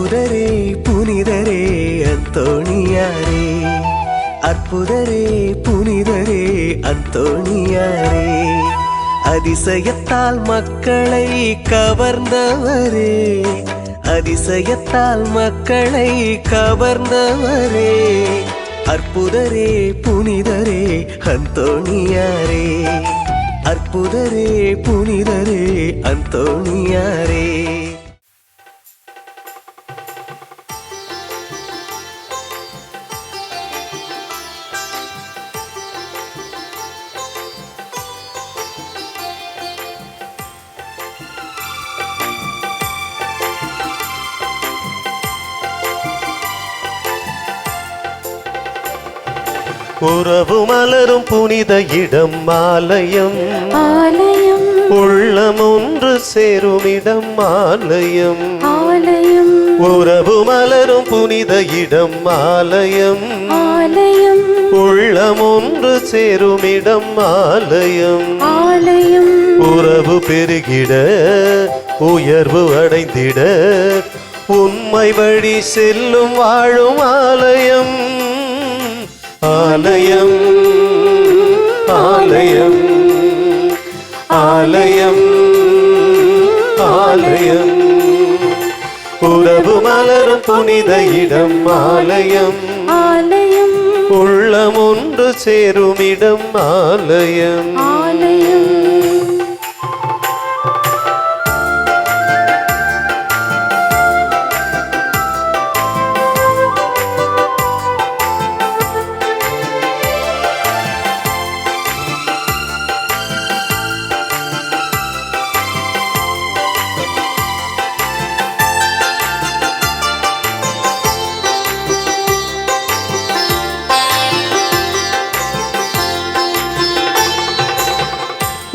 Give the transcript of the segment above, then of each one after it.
அற்புதரே புனிதரே அந்தோணியாரே, அற்புதரே புனிதரே அந்தோணியாரே, அதிசயத்தால் மக்களை கவர்ந்தவரே, அதிசயத்தால் மக்களை கவர்ந்தவரே, அற்புதரே புனிதரே அந்தோணியாரே, அற்புதரே புனிதரே அந்தோணியாரே. உறவு மலரும் புனித இடம் ஆலயம், ஆலயம் உள்ளம் ஒன்று சேரும் இடம் ஆலயம், ஆலயம் உறவு மலரும் புனித இடம் ஆலயம், ஆலயம் உள்ளம் ஒன்று சேரும் இடம் ஆலயம், ஆலயம் உறவு பெருகிட உயர்வு அடைந்திட உண்மை வழி செல்லும் வாழும் ஆலயம், ஆலயம் ஆலயம் ஆலயம் ஆலயம், உறவு மலரும் புனித இடம் ஆலயம், ஆலயம் உள்ளம் ஒன்று சேரும் இடம் ஆலயம், ஆலயம்.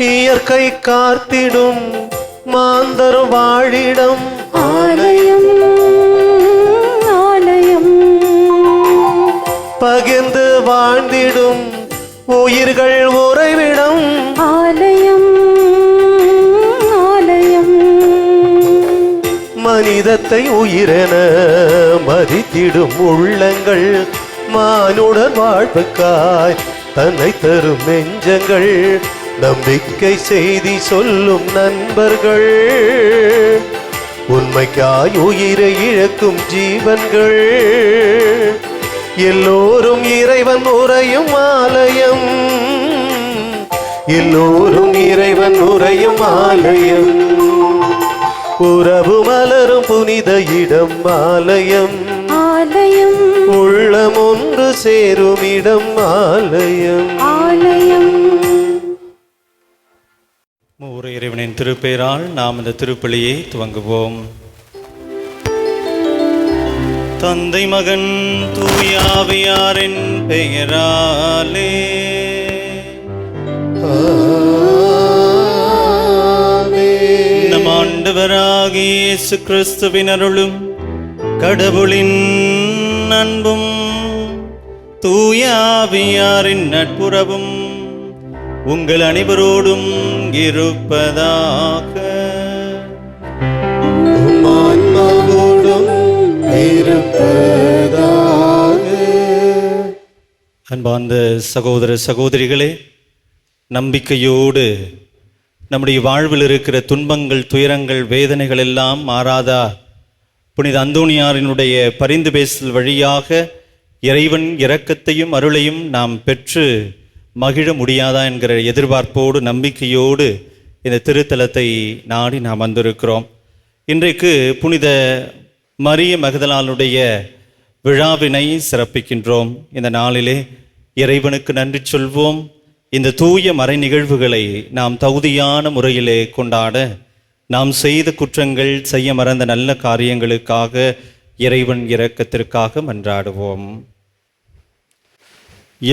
இயற்கை காத்திடும் மாந்தர் வாழிடம் ஆலயம், ஆலயம் பகிர்ந்து வாழ்ந்திடும் உயிர்கள் உறைவிடம் ஆலயம், ஆலயம் மனிதத்தை உயிரென மதித்திடும் உள்ளங்கள், மானுடர் வாழ்வுக்காய் தன்னை தரும் நெஞ்சங்கள், நம்பிக்கை செய்தி சொல்லும் நண்பர்கள், உண்மைக்காய் உயிரை இழக்கும் ஜீவன்கள், எல்லோரும் இறைவன் உறையும் ஆலயம், எல்லோரும் இறைவன் உறையும் ஆலயம், உறவு மலரும் புனித இடம் ஆலயம், ஆலயம் உள்ளம் ஒன்று சேரும் இடம் ஆலயம், ஆலயம். மூவர் இறைவனின் திருப்பெயரால் நாம் இந்த திருப்பலியை துவங்குவோம். தந்தை மகன் தூயாவியாரின் பெயராலே நம் ஆண்டவராகிய இயேசு கிறிஸ்துவின் அருளும் கடவுளின் அன்பும் தூயாவியாரின் நட்புறவும் உங்கள் அனைவரோடும் இருப்பதாக. அன்பார்ந்த சகோதர சகோதரிகளே, நம்பிக்கையோடு நம்முடைய வாழ்வில் இருக்கிற துன்பங்கள், துயரங்கள், வேதனைகள் எல்லாம் மாறாதா புனித அந்தோணியாரினுடைய பரிந்து பேசல் வழியாக இறைவன் இரக்கத்தையும் அருளையும் நாம் பெற்று மகிழ முடியாதா என்கிற எதிர்பார்ப்போடு நம்பிக்கையோடு இந்த திருத்தலத்தை நாடி நாம் வந்திருக்கிறோம். இன்றைக்கு புனித மரிய மகதலாளுடைய விழாவினை சிறப்பிக்கின்றோம். இந்த நாளிலே இறைவனுக்கு நன்றி சொல்வோம். இந்த தூய மறை நிகழ்வுகளை நாம் தகுதியான முறையிலே கொண்டாட, நாம் செய்த குற்றங்கள், செய்ய மறந்த நல்ல காரியங்களுக்காக இறைவன் இரக்கத்திற்காக மன்றாடுவோம்.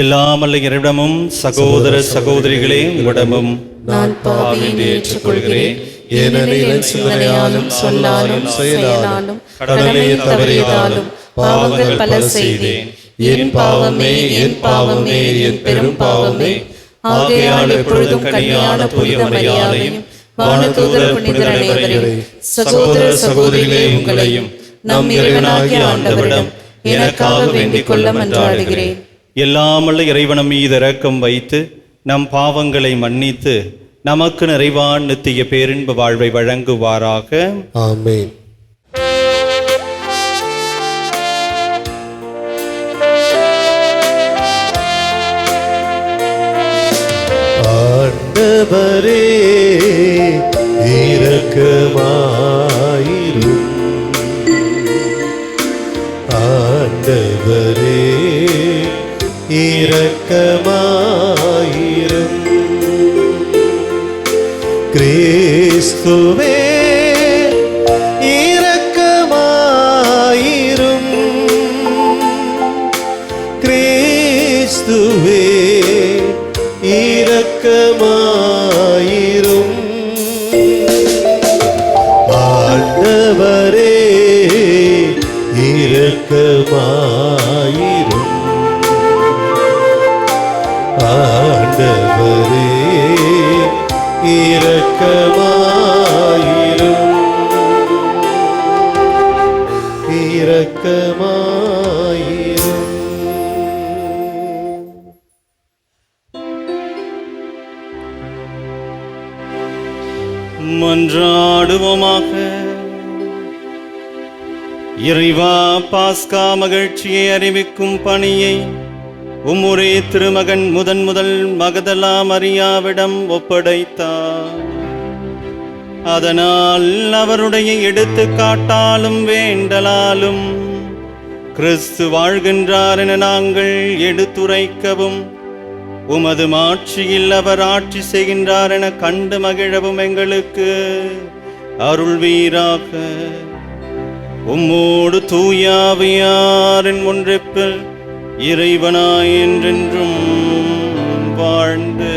எல்லாமல்ல இறைவனும் சகோதர சகோதரிகளே உங்களிடமும் நான் பாவி என்று ஏற்றுக்கொள்கிறேன். ஏனெனில் சிந்தனையாலும் சொல்லாலும் செயலாலும் கடமையை தவறியதாலும் பாவங்கள் பல செய்தேன். என் பாவமே, என் பாவமே, என் பெரும் பாவமே. ஆகையால் எப்பொழுதும் கன்னியான புனித மரியாதையும் வானதூதர் புனிதர் அனைவரையும் சகோதர சகோதரிகளே உங்களையும் நம் இறைவனாகிய ஆண்டவரிடம் எனக்காக வேண்டிக் கொள்ள மன்றாடுகிறேன். எல்லாமல்ல இறைவனம் மீது இரக்கம் வைத்து நம் பாவங்களை மன்னித்து நமக்கு நிறைவான நித்திய பேரின்ப வாழ்வை வழங்குவாராக. ஆமென். ஆண்டவரே இரக்கமாயிரும். ஆண்டவரே இரக்கமாயிரும். கிறிஸ்துவே இரக்கமாயிரும். கிறிஸ்துவே இரக்கமாயிரும். ஆண்டவரே இரக்கமாயிரும். ஆண்டவரே இரக்கமாயிரும். இரக்கமாயிரும். மன்றாடுவோமாக. இறைவா, பாஸ்கா மகிழ்ச்சியை அறிவிக்கும் பணியை உம்முடைய திருமகன் முதல் மகதலா மரியாவிடம் ஒப்படைத்தார். அதனால் அவருடைய எடுத்துக்காட்டாலும் வேண்டலாலும் கிறிஸ்து வாழ்கின்றார் என நாங்கள் எடுத்துரைக்கவும், உமது மாட்சியில் அவர் ஆட்சி செய்கின்றார் என கண்டு மகிழவும் எங்களுக்கு அருள்வீராக. உம்மோடு தூயாவியாரின் ஒன்றிப்பில் இறைவனாய் என்றென்றும் வாழ்ந்து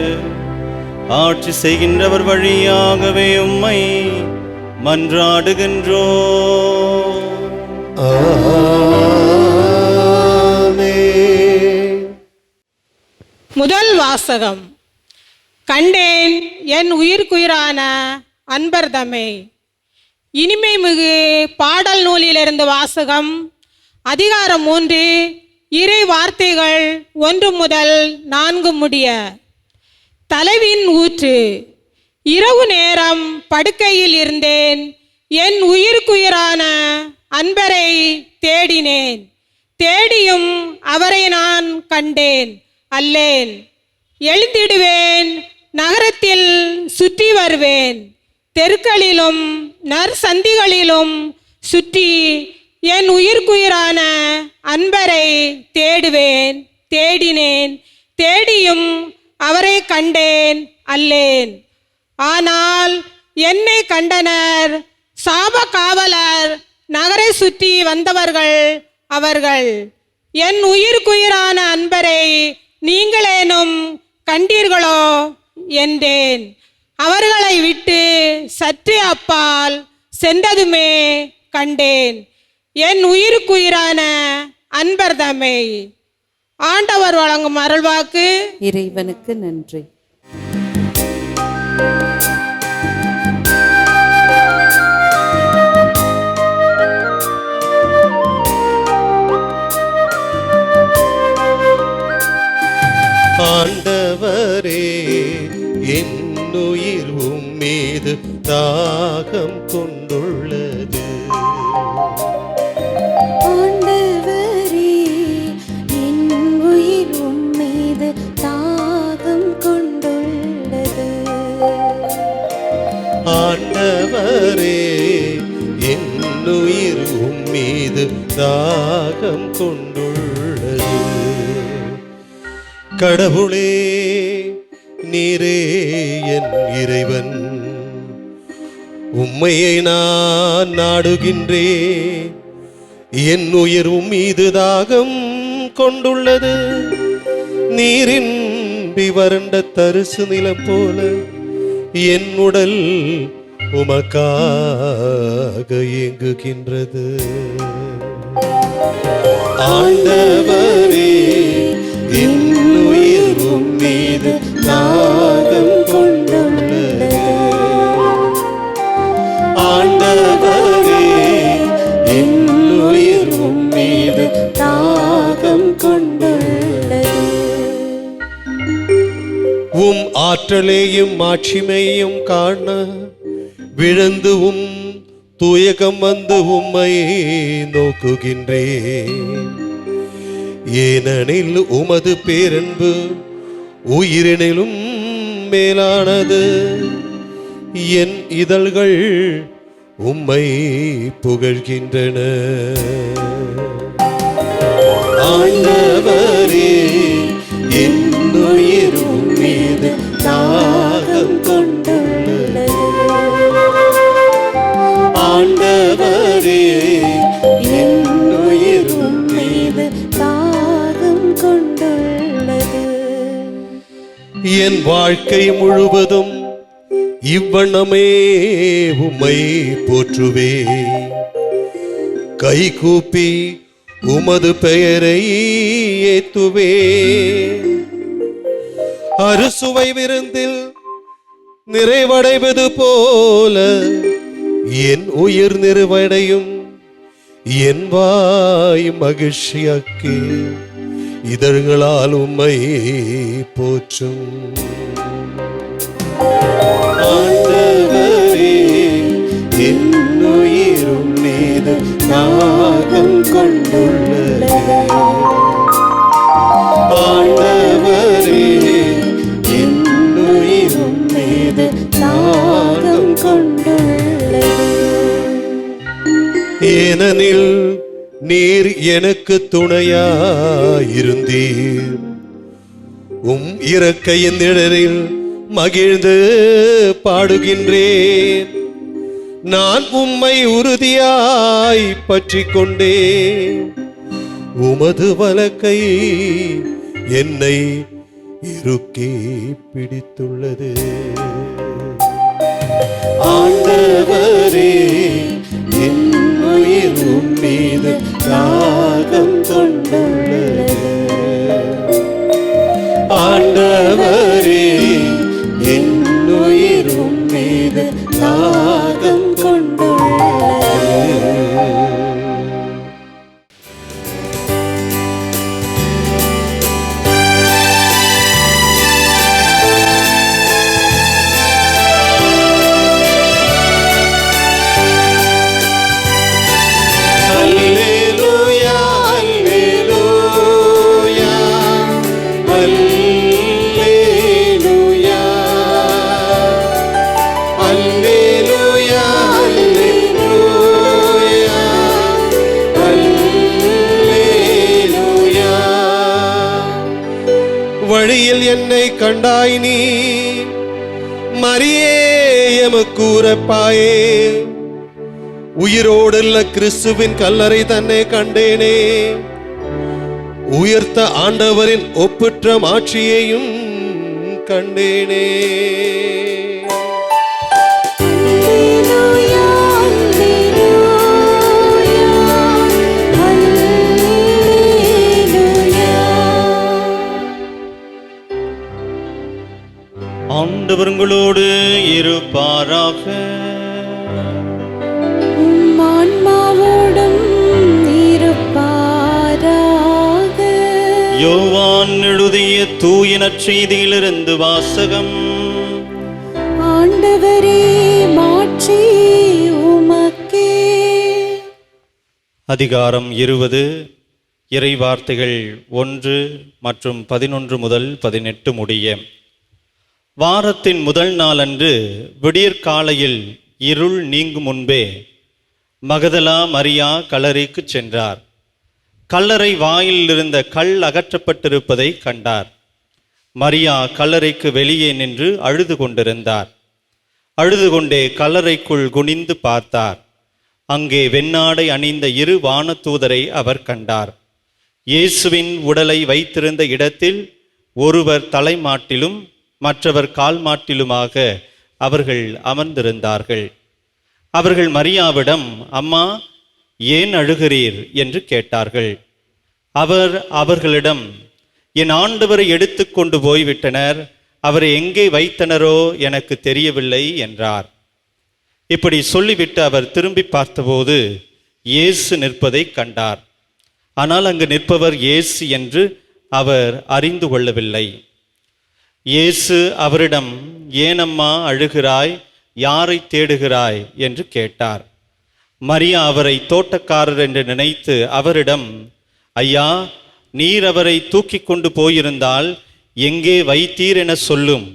ஆட்சி செய்கின்றவர் வழியாகவே உம்மை மன்றாடுகின்றோம். முதல் வாசகம். கண்டேன் என் உயிர்க்குயிரான அன்பர்தமே. இனிமை மிகு பாடல் நூலிலிருந்து வாசகம். அதிகாரம் 3, இறை வார்த்தைகள் 1 முதல் 4 முடிய. தலைவின் ஊற்று. இரவு நேரம் படுக்கையில் இருந்தேன். என் உயிர்க்குயிரான அன்பரை தேடினேன். தேடியும் அவரை நான் கண்டேன் அல்லேன். எழுந்திடுவேன், நகரத்தில் சுற்றி வருவேன், தெருக்களிலும் நற்சந்திகளிலும் சுற்றி என் உயிர்க்குயிரான அன்பரை தேடுவேன். தேடினேன், தேடியும் அவரை கண்டேன் அல்லேன். ஆனால் என்னை கண்டனர் சாப காவலர், நகரை சுற்றி வந்தவர்கள் அவர்கள். என் உயிர்க்குயிரான அன்பரை நீங்களேனும் கண்டீர்களோ என்றேன். அவர்களை விட்டு சற்றே அப்பால் சென்றதுமே கண்டேன் என் உயிருக்குயிரான அன்பர்தமை. ஆண்டவர் வழங்கும் அருள்வாக்கு. இறைவனுக்கு நன்றி. ஆண்டவரே, என்னுயிர் உம்மீது தாகம் கொண்டுள்ளது. ஆண்டவரே, என் உயிர் உம்மீது தாகம் கொண்டுள்ளது. ஆண்டவரே, என்னுயிர் உம்மீது தாகம் கொண்டுள்ளது. கடவுளே, நீரே என் இறைவன், உம்மையை நான் நாடுகின்றேன். என் உயிர் உம்மீது தாகம் கொண்டுள்ளது. நீரின்றி வறண்ட தரிசு நிலம் போல என் உடல் உமக்காக ஏங்குகின்றது. ஆண்டவரே, என் உயிர் உம்மீது தாகம் கொண்டுள்ளது. ஆண்டவரே, என் தாகம் கொண்டுள்ளது. உம் ஆற்றலையும் மாட்சிமையும் காண விழுந்து தூயகம் வந்து உம்மை நோக்குகின்றேன். ஏனெனில் உமது பேரன்பு உயிரினிலும் மேலானது. என் இதழ்கள் உம்மை புகழ்கின்றன. ஆண்டவரே, என் உயிர் உம்மீது தாகம் கொண்டுள்ளது. ஆண்டவரே, என் உயிர் உம்மீது தாகம் கொண்டுள்ளது. என் வாழ்க்கை முழுவதும் இவ்வண்ணமே உம்மை போற்றுவே. கை கூப்பி உமது பெயரை ஏத்துவே. அறுசுவை விருந்தில் நிறைவடைவது போல என் உயிர் நிறைவடையும். என் வாய் மகிழ்ச்சியாக்கி இதழ்களால் உம்மை போற்றும். ஆண்டவரே, என் உயிர் உம்மீது தாகம் கொண்டுள்ளது. ஆண்டவரே, என் உயிர் உம்மீது தாகம் கொண்டுள்ளது. ஏனெனில் நீர் எனக்கு துணையாயிருந்தீர். உம் இறக்கையின் நிழலில் மகிழ்ந்து பாடுகின்றேன். நான் உம்மை உறுதியாய் பற்றிக் கொண்டேன். உமது வலக்கை என்னை இறுக்கி பிடித்துள்ளது. ஆண்டவரே, என் உயிர் உம்மீது தாகம் கொண்டுள்ளது. ஆண்டவரே, என் உயிர் உம்மீது தாகம் கொண்டுள்ளது. அல்லேலூயா, அல்லேலூயா, அல்லேலூயா, அல்லேலூயா, அல்லேலூயா, அல்லேலூயா. வழியில் என்னை கண்டாய் நீ, மரியே எமக்கு உரப்பாயே. உயிரோடுள்ள கிறிஸ்துவின் கல்லறை தன்னை கண்டேனே. உயர்த்த ஆண்டவரின் ஒப்பற்ற மாட்சியையும் கண்டேனே. அல்லேலூயா, அல்லேலூயா, அல்லேலூயா. ஆண்டவர் உங்களோடு இருப்பாராக. உம் ஆன்மாவோடும் இருப்பாராக. யோவான் எழுதிய தூய நற்செய்தியிலிருந்து வாசகம். ஆண்டவரே, மாட்சி உமக்கே. அதிகாரம் 20, இறைவார்த்தைகள் 1 மற்றும் 11 முதல் 18 முடிய. வாரத்தின் முதல் நாளன்று விடியற்காலையில் இருள் நீங்கும் முன்பே மகதலா மரியா கல்லறைக்கு சென்றார். கல்லறை வாயில் இருந்த கல் அகற்றப்பட்டிருப்பதை கண்டார். மரியா கல்லறைக்கு வெளியே நின்று அழுது கொண்டிருந்தார். அழுது கொண்டே கல்லறைக்குள் குனிந்து பார்த்தார். அங்கே வெண்ணாடை அணிந்த 2 வானதூதரை அவர் கண்டார். இயேசுவின் உடலை வைத்திருந்த இடத்தில் ஒருவர் தலைமாட்டிலும் மற்றவர் கால் மாட்டிலுமாக அவர்கள் அமர்ந்திருந்தார்கள். அவர்கள் மரியாவிடம், அம்மா, ஏன் அழுகிறீர் என்று கேட்டார்கள். அவர் அவர்களிடம், என் ஆண்டவரை எடுத்து கொண்டு போய்விட்டனர், அவரை எங்கே வைத்தனரோ எனக்கு தெரியவில்லை என்றார். இப்படி சொல்லிவிட்டு அவர் திரும்பி பார்த்தபோது இயேசு நிற்பதை கண்டார். ஆனால் அங்கு நிற்பவர் இயேசு என்று அவர் அறிந்து கொள்ளவில்லை. இயேசு அவரிடம், ஏனம்மா அழுகிறாய், யாரை தேடுகிறாய் என்று கேட்டார். மரியா அவரை தோட்டக்காரர் என்று நினைத்து அவரிடம், ஐயா, நீர் அவரை தூக்கி கொண்டு போயிருந்தால் எங்கே வைத்தீர் என சொல்லும்,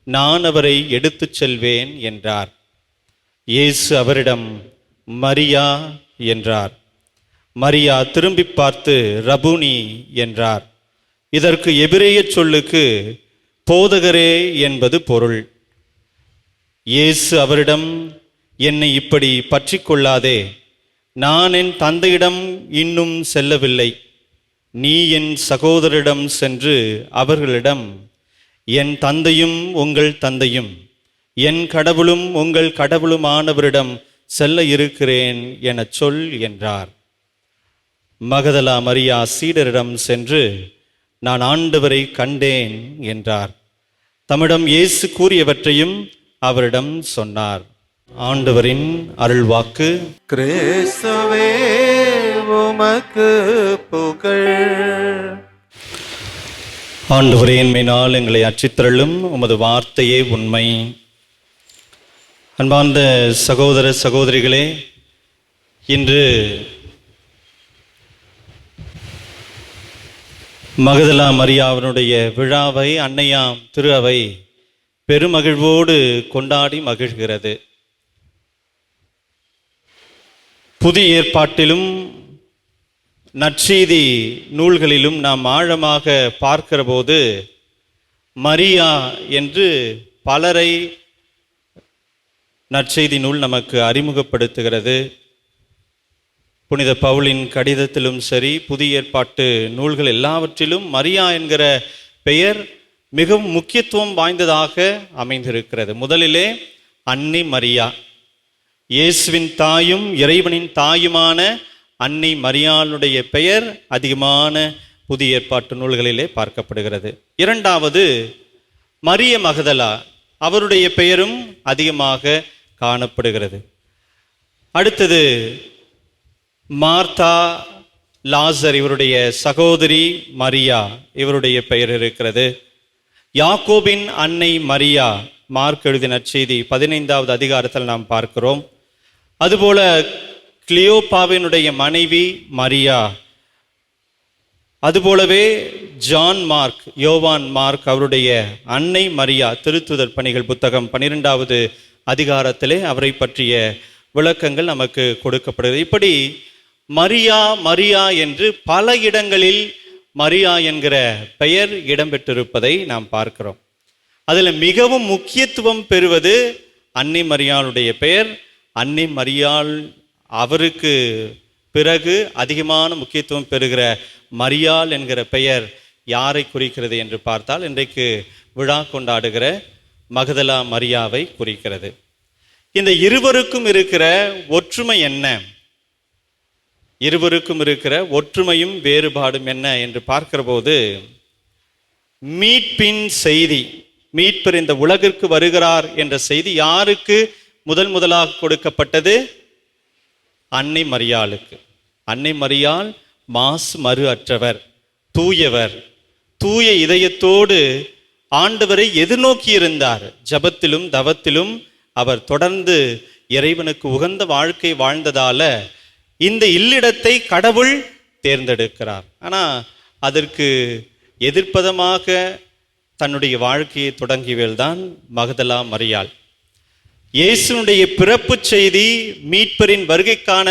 நான் அவரை எடுத்துச் செல்வேன் என்றார். இயேசு அவரிடம், மரியா என்றார். மரியா திரும்பி பார்த்து ரபூனி என்றார். இதற்கு எபிரேய சொல்லுக்கு போதகரே என்பது பொருள். இயேசு அவரிடம், என்னை இப்படி பற்றி கொள்ளாதே, நான் என் தந்தையிடம் இன்னும் செல்லவில்லை. நீ என் சகோதரிடம் சென்று அவர்களிடம், என் தந்தையும் உங்கள் தந்தையும், என் கடவுளும் உங்கள் கடவுளுமானவரிடம் செல்ல இருக்கிறேன் எனச் சொல் என்றார். மகதலா மரியா சீடரிடம் சென்று, நான் ஆண்டவரை கண்டேன் என்றார். தம்மிடம் இயேசு கூறியவற்றையும் அவரிடம் சொன்னார். ஆண்டவரின் அருள்வாக்கு. கிறிஸ்துவே உமக்கு புகழ். ஆண்டவரே, என்மையினால் எங்களை அச்சித்தருளும், உமது வார்த்தையே உண்மை. அன்பார்ந்த சகோதர சகோதரிகளே, இன்று மகதலா மரியாவினுடைய விழாவை அன்னையாம் திரு அவை பெருமகிழ்வோடு கொண்டாடி மகிழ்கிறது. புதிய ஏற்பாட்டிலும் நற்செய்தி நூல்களிலும் நாம் ஆழமாக பார்க்கிற போது மரியா என்று பலரை நற்செய்தி நூல் நமக்கு அறிமுகப்படுத்துகிறது. புனித பவுலின் கடிதத்திலும் சரி, புதிய ஏற்பாட்டு நூல்கள் எல்லாவற்றிலும் மரியா என்கிற பெயர் மிகவும் முக்கியத்துவம் வாய்ந்ததாக அமைந்திருக்கிறது. முதலிலே அன்னை மரியா, இயேசுவின் தாயும் இறைவனின் தாயுமான அன்னை மரியாளுடைய பெயர் அதிகமான புதிய ஏற்பாட்டு நூல்களிலே பார்க்கப்படுகிறது. இரண்டாவது மரிய மகதலா, அவருடைய பெயரும் அதிகமாக காணப்படுகிறது. அடுத்தது மார்த்தா லாசர், இவருடைய சகோதரி மரியா, இவருடைய பெயர் இருக்கிறது. யாக்கோபின் அன்னை மரியா, மார்க் எழுதின நற்செய்தி 15வது அதிகாரத்தில் நாம் பார்க்கிறோம். அதுபோல கிளியோப்பாவினுடைய மனைவி மரியா, அதுபோலவே ஜான் மார்க், யோவான் மார்க், அவருடைய அன்னை மரியா, திருத்துதர் பணிகள் புத்தகம் 12வது அதிகாரத்திலே அவரை பற்றிய விளக்கங்கள் நமக்கு கொடுக்கப்படுகிறது. இப்படி மரியா மரியா என்று பல இடங்களில் மரியா என்கிற பெயர் இடம்பெற்றிருப்பதை நாம் பார்க்கிறோம். அதில் மிகவும் முக்கியத்துவம் பெறுவது அன்னை மரியாளுடைய பெயர். அன்னை மரியாள் அவருக்கு பிறகு அதிகமான முக்கியத்துவம் பெறுகிற மரியாள் என்கிற பெயர் யாரை குறிக்கிறது என்று பார்த்தால், இன்றைக்கு விழா கொண்டாடுகிற மகதலா மரியாவை குறிக்கிறது. இந்த இருவருக்கும் இருக்கிற ஒற்றுமை என்ன, இருவருக்கும் இருக்கிற ஒற்றுமையும் வேறுபாடும் என்ன என்று பார்க்கிற போது, மீட்பின் செய்தி, மீட்பர் இந்த உலகிற்கு வருகிறார் என்ற செய்தி யாருக்கு முதலாக கொடுக்கப்பட்டது? அன்னை மரியாளுக்கு. அன்னை மரியாள் மாசு மறு அற்றவர், தூயவர், தூய இதயத்தோடு ஆண்டவரை எதிர்நோக்கி இருந்தார். ஜபத்திலும் தவத்திலும் அவர் தொடர்ந்து இறைவனுக்கு உகந்த வாழ்க்கை வாழ்ந்ததால இந்த இல்லிடத்தை கடவுள் தேர்ந்தெடுக்கிறார். ஆனால் அதற்கு எதிர்ப்பதமாக தன்னுடைய வாழ்க்கையை தொடங்கியவள் தான் மகதலா மரியாள். இயேசுனுடைய பிறப்பு செய்தி, மீட்பரின் வருகைக்கான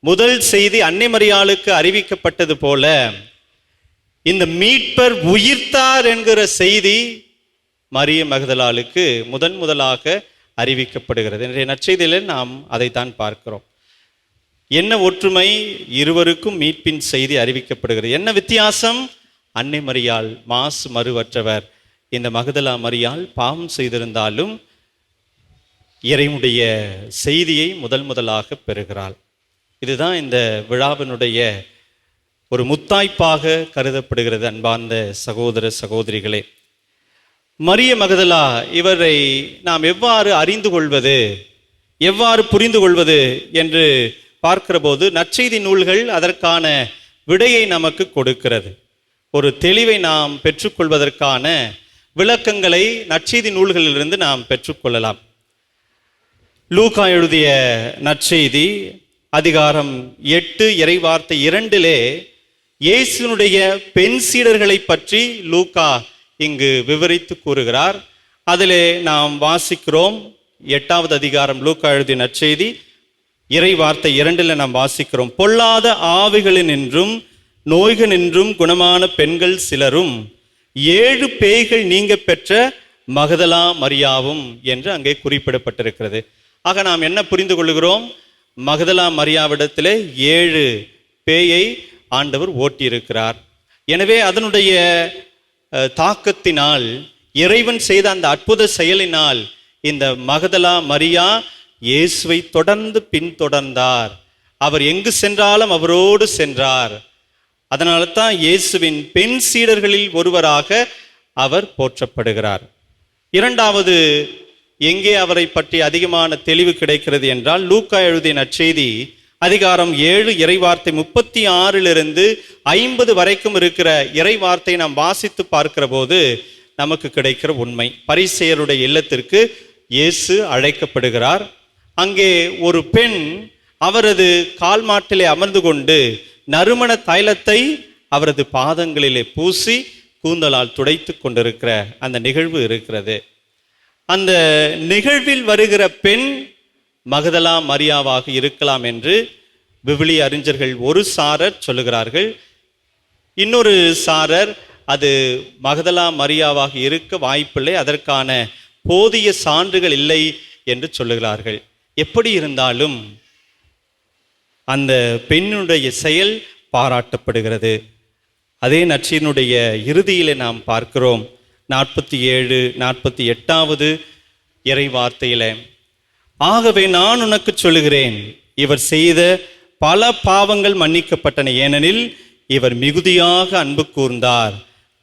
முதல் செய்தி அன்னை மரியாளுக்கு அறிவிக்கப்பட்டது போல, இந்த மீட்பர் உயிர்த்தார் என்கிற செய்தி மரிய மகதலாளுக்கு முதலாக அறிவிக்கப்படுகிறது. இன்றைய நற்செய்தியிலே நாம் அதைத்தான் பார்க்கிறோம். என்ன ஒற்றுமை? இருவருக்கும் மீட்பின் செய்தி அறிவிக்கப்படுகிறது. என்ன வித்தியாசம்? அன்னை மரியாள் மாசு மறுவற்றவர், இந்த மகதலா மரியாள் பாவம் செய்திருந்தாலும் இறைவனுடைய செய்தியை முதலாக பெறுகிறாள். இதுதான் இந்த விழாவினுடைய ஒரு முத்தாய்ப்பாக கருதப்படுகிறது. அன்பார்ந்த சகோதர சகோதரிகளே, மரிய மகதலா இவரை நாம் எவ்வாறு அறிந்து கொள்வது, எவ்வாறு புரிந்து கொள்வது என்று பார்க்கிற போது நற்செய்தி நூல்கள் அதற்கான விடையை நமக்கு கொடுக்கிறது. ஒரு தெளிவை நாம் பெற்றுக்கொள்வதற்கான விளக்கங்களை நற்செய்தி நூல்களிலிருந்து நாம் பெற்றுக்கொள்ளலாம். லூக்கா எழுதிய நற்செய்தி அதிகாரம் 8 இறைவார்த்தை 2 இயேசுனுடைய பெண் சீடர்களை பற்றி லூக்கா இங்கு விவரித்து கூறுகிறார். அதிலே நாம் வாசிக்கிறோம். 8வது அதிகாரம் லூக்கா எழுதிய நற்செய்தி இறைவார்த்தை 2 நாம் வாசிக்கிறோம். பொல்லாத ஆவிகளினின்றும் நோய்களினின்றும் குணமான பெண்கள் சிலரும் 7 பேய்கள் நீங்க பெற்ற மகதலா மரியாவும் என்று அங்கே குறிப்பிடப்பட்டிருக்கிறது. ஆக நாம் என்ன புரிந்து கொள்கிறோம்? மகதலா மரியாவிடத்திலே 7 பேயை ஆண்டவர் ஓட்டியிருக்கிறார். எனவே அதனுடைய தாக்கத்தினால், இறைவன் செய்த அந்த அற்புத செயலினால் இந்த மகதலா மரியா இயேசுவை தொடர்ந்து பின்தொடர்ந்தார். அவர் எங்கு சென்றாலும் அவரோடு சென்றார். அதனால தான் இயேசுவின் பெண் சீடர்களில் ஒருவராக அவர் போற்றப்படுகிறார். இரண்டாவது, எங்கே அவரை பற்றி அதிகமான தெளிவு கிடைக்கிறது என்றால், லூக்கா எழுதிய நற்செய்தி அதிகாரம் 7 இறைவார்த்தை 36 50 வரைக்கும் இருக்கிற இறைவார்த்தை நாம் வாசித்து பார்க்கிற போது நமக்கு கிடைக்கிற உண்மை. பரிசேயருடைய இல்லத்திற்கு இயேசு அழைக்கப்படுகிறார். அங்கே ஒரு பெண் அவரது கால் மாட்டிலே அமர்ந்து கொண்டு நறுமண தைலத்தை அவரது பாதங்களிலே பூசி கூந்தலால் துடைத்து கொண்டிருக்கிற அந்த நிகழ்வு இருக்கிறது. அந்த நிகழ்வில் வருகிற பெண் மகதலா மரியாவாக இருக்கலாம் என்று விவிலிய அறிஞர்கள் ஒரு சாரர் சொல்லுகிறார்கள். இன்னொரு சாரர் அது மகதலா மரியாவாக இருக்க வாய்ப்பில்லை, அதற்கான போதிய சான்றுகள் இல்லை என்று சொல்லுகிறார்கள். எப்படி இருந்தாலும் அந்த பெண்ணுடைய செயல் பாராட்டப்படுகிறது. அதே நற்செய்தியினுடைய இறுதியிலே நாம் பார்க்கிறோம். 47 48வது இறைவார்த்தையில, ஆகவே நான் உனக்கு சொல்லுகிறேன், இவர் செய்த பல பாவங்கள் மன்னிக்கப்பட்டன, ஏனெனில் இவர் மிகுதியாக அன்பு கூர்ந்தார்.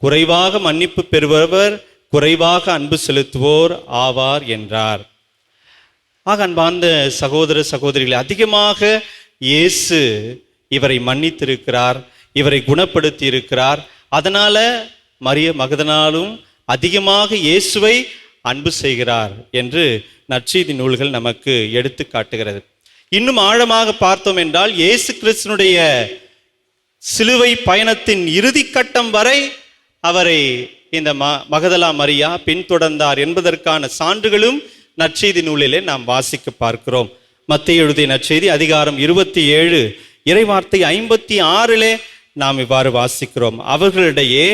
குறைவாக மன்னிப்பு பெறுபவர் குறைவாக அன்பு செலுத்துவோர் ஆவார் என்றார். ஆக அன்பார்ந்த சகோதர சகோதரிகளை, அதிகமாக இயேசு இவரை மன்னித்திருக்கிறார், இவரை குணப்படுத்தி இருக்கிறார். அதனால மரிய மகதலாலும் அதிகமாக இயேசுவை அன்பு செய்கிறார் என்று நற்செய்தி நூல்கள் நமக்கு எடுத்து காட்டுகிறது. இன்னும் ஆழமாக பார்த்தோம் என்றால், இயேசு கிறிஸ்துனுடைய சிலுவை பயணத்தின் இறுதி கட்டம் வரை அவரை இந்த மகதலா மரியா பின்தொடர்ந்தார் என்பதற்கான சான்றுகளும் நற்செய்தி நூலிலே நாம் வாசிக்க பார்க்கிறோம். மத்தேயு எழுதிய நற்செய்தி அதிகாரம் 27 இறைவார்த்தை 56 நாம் இவ்வாறு வாசிக்கிறோம். அவர்களிடையே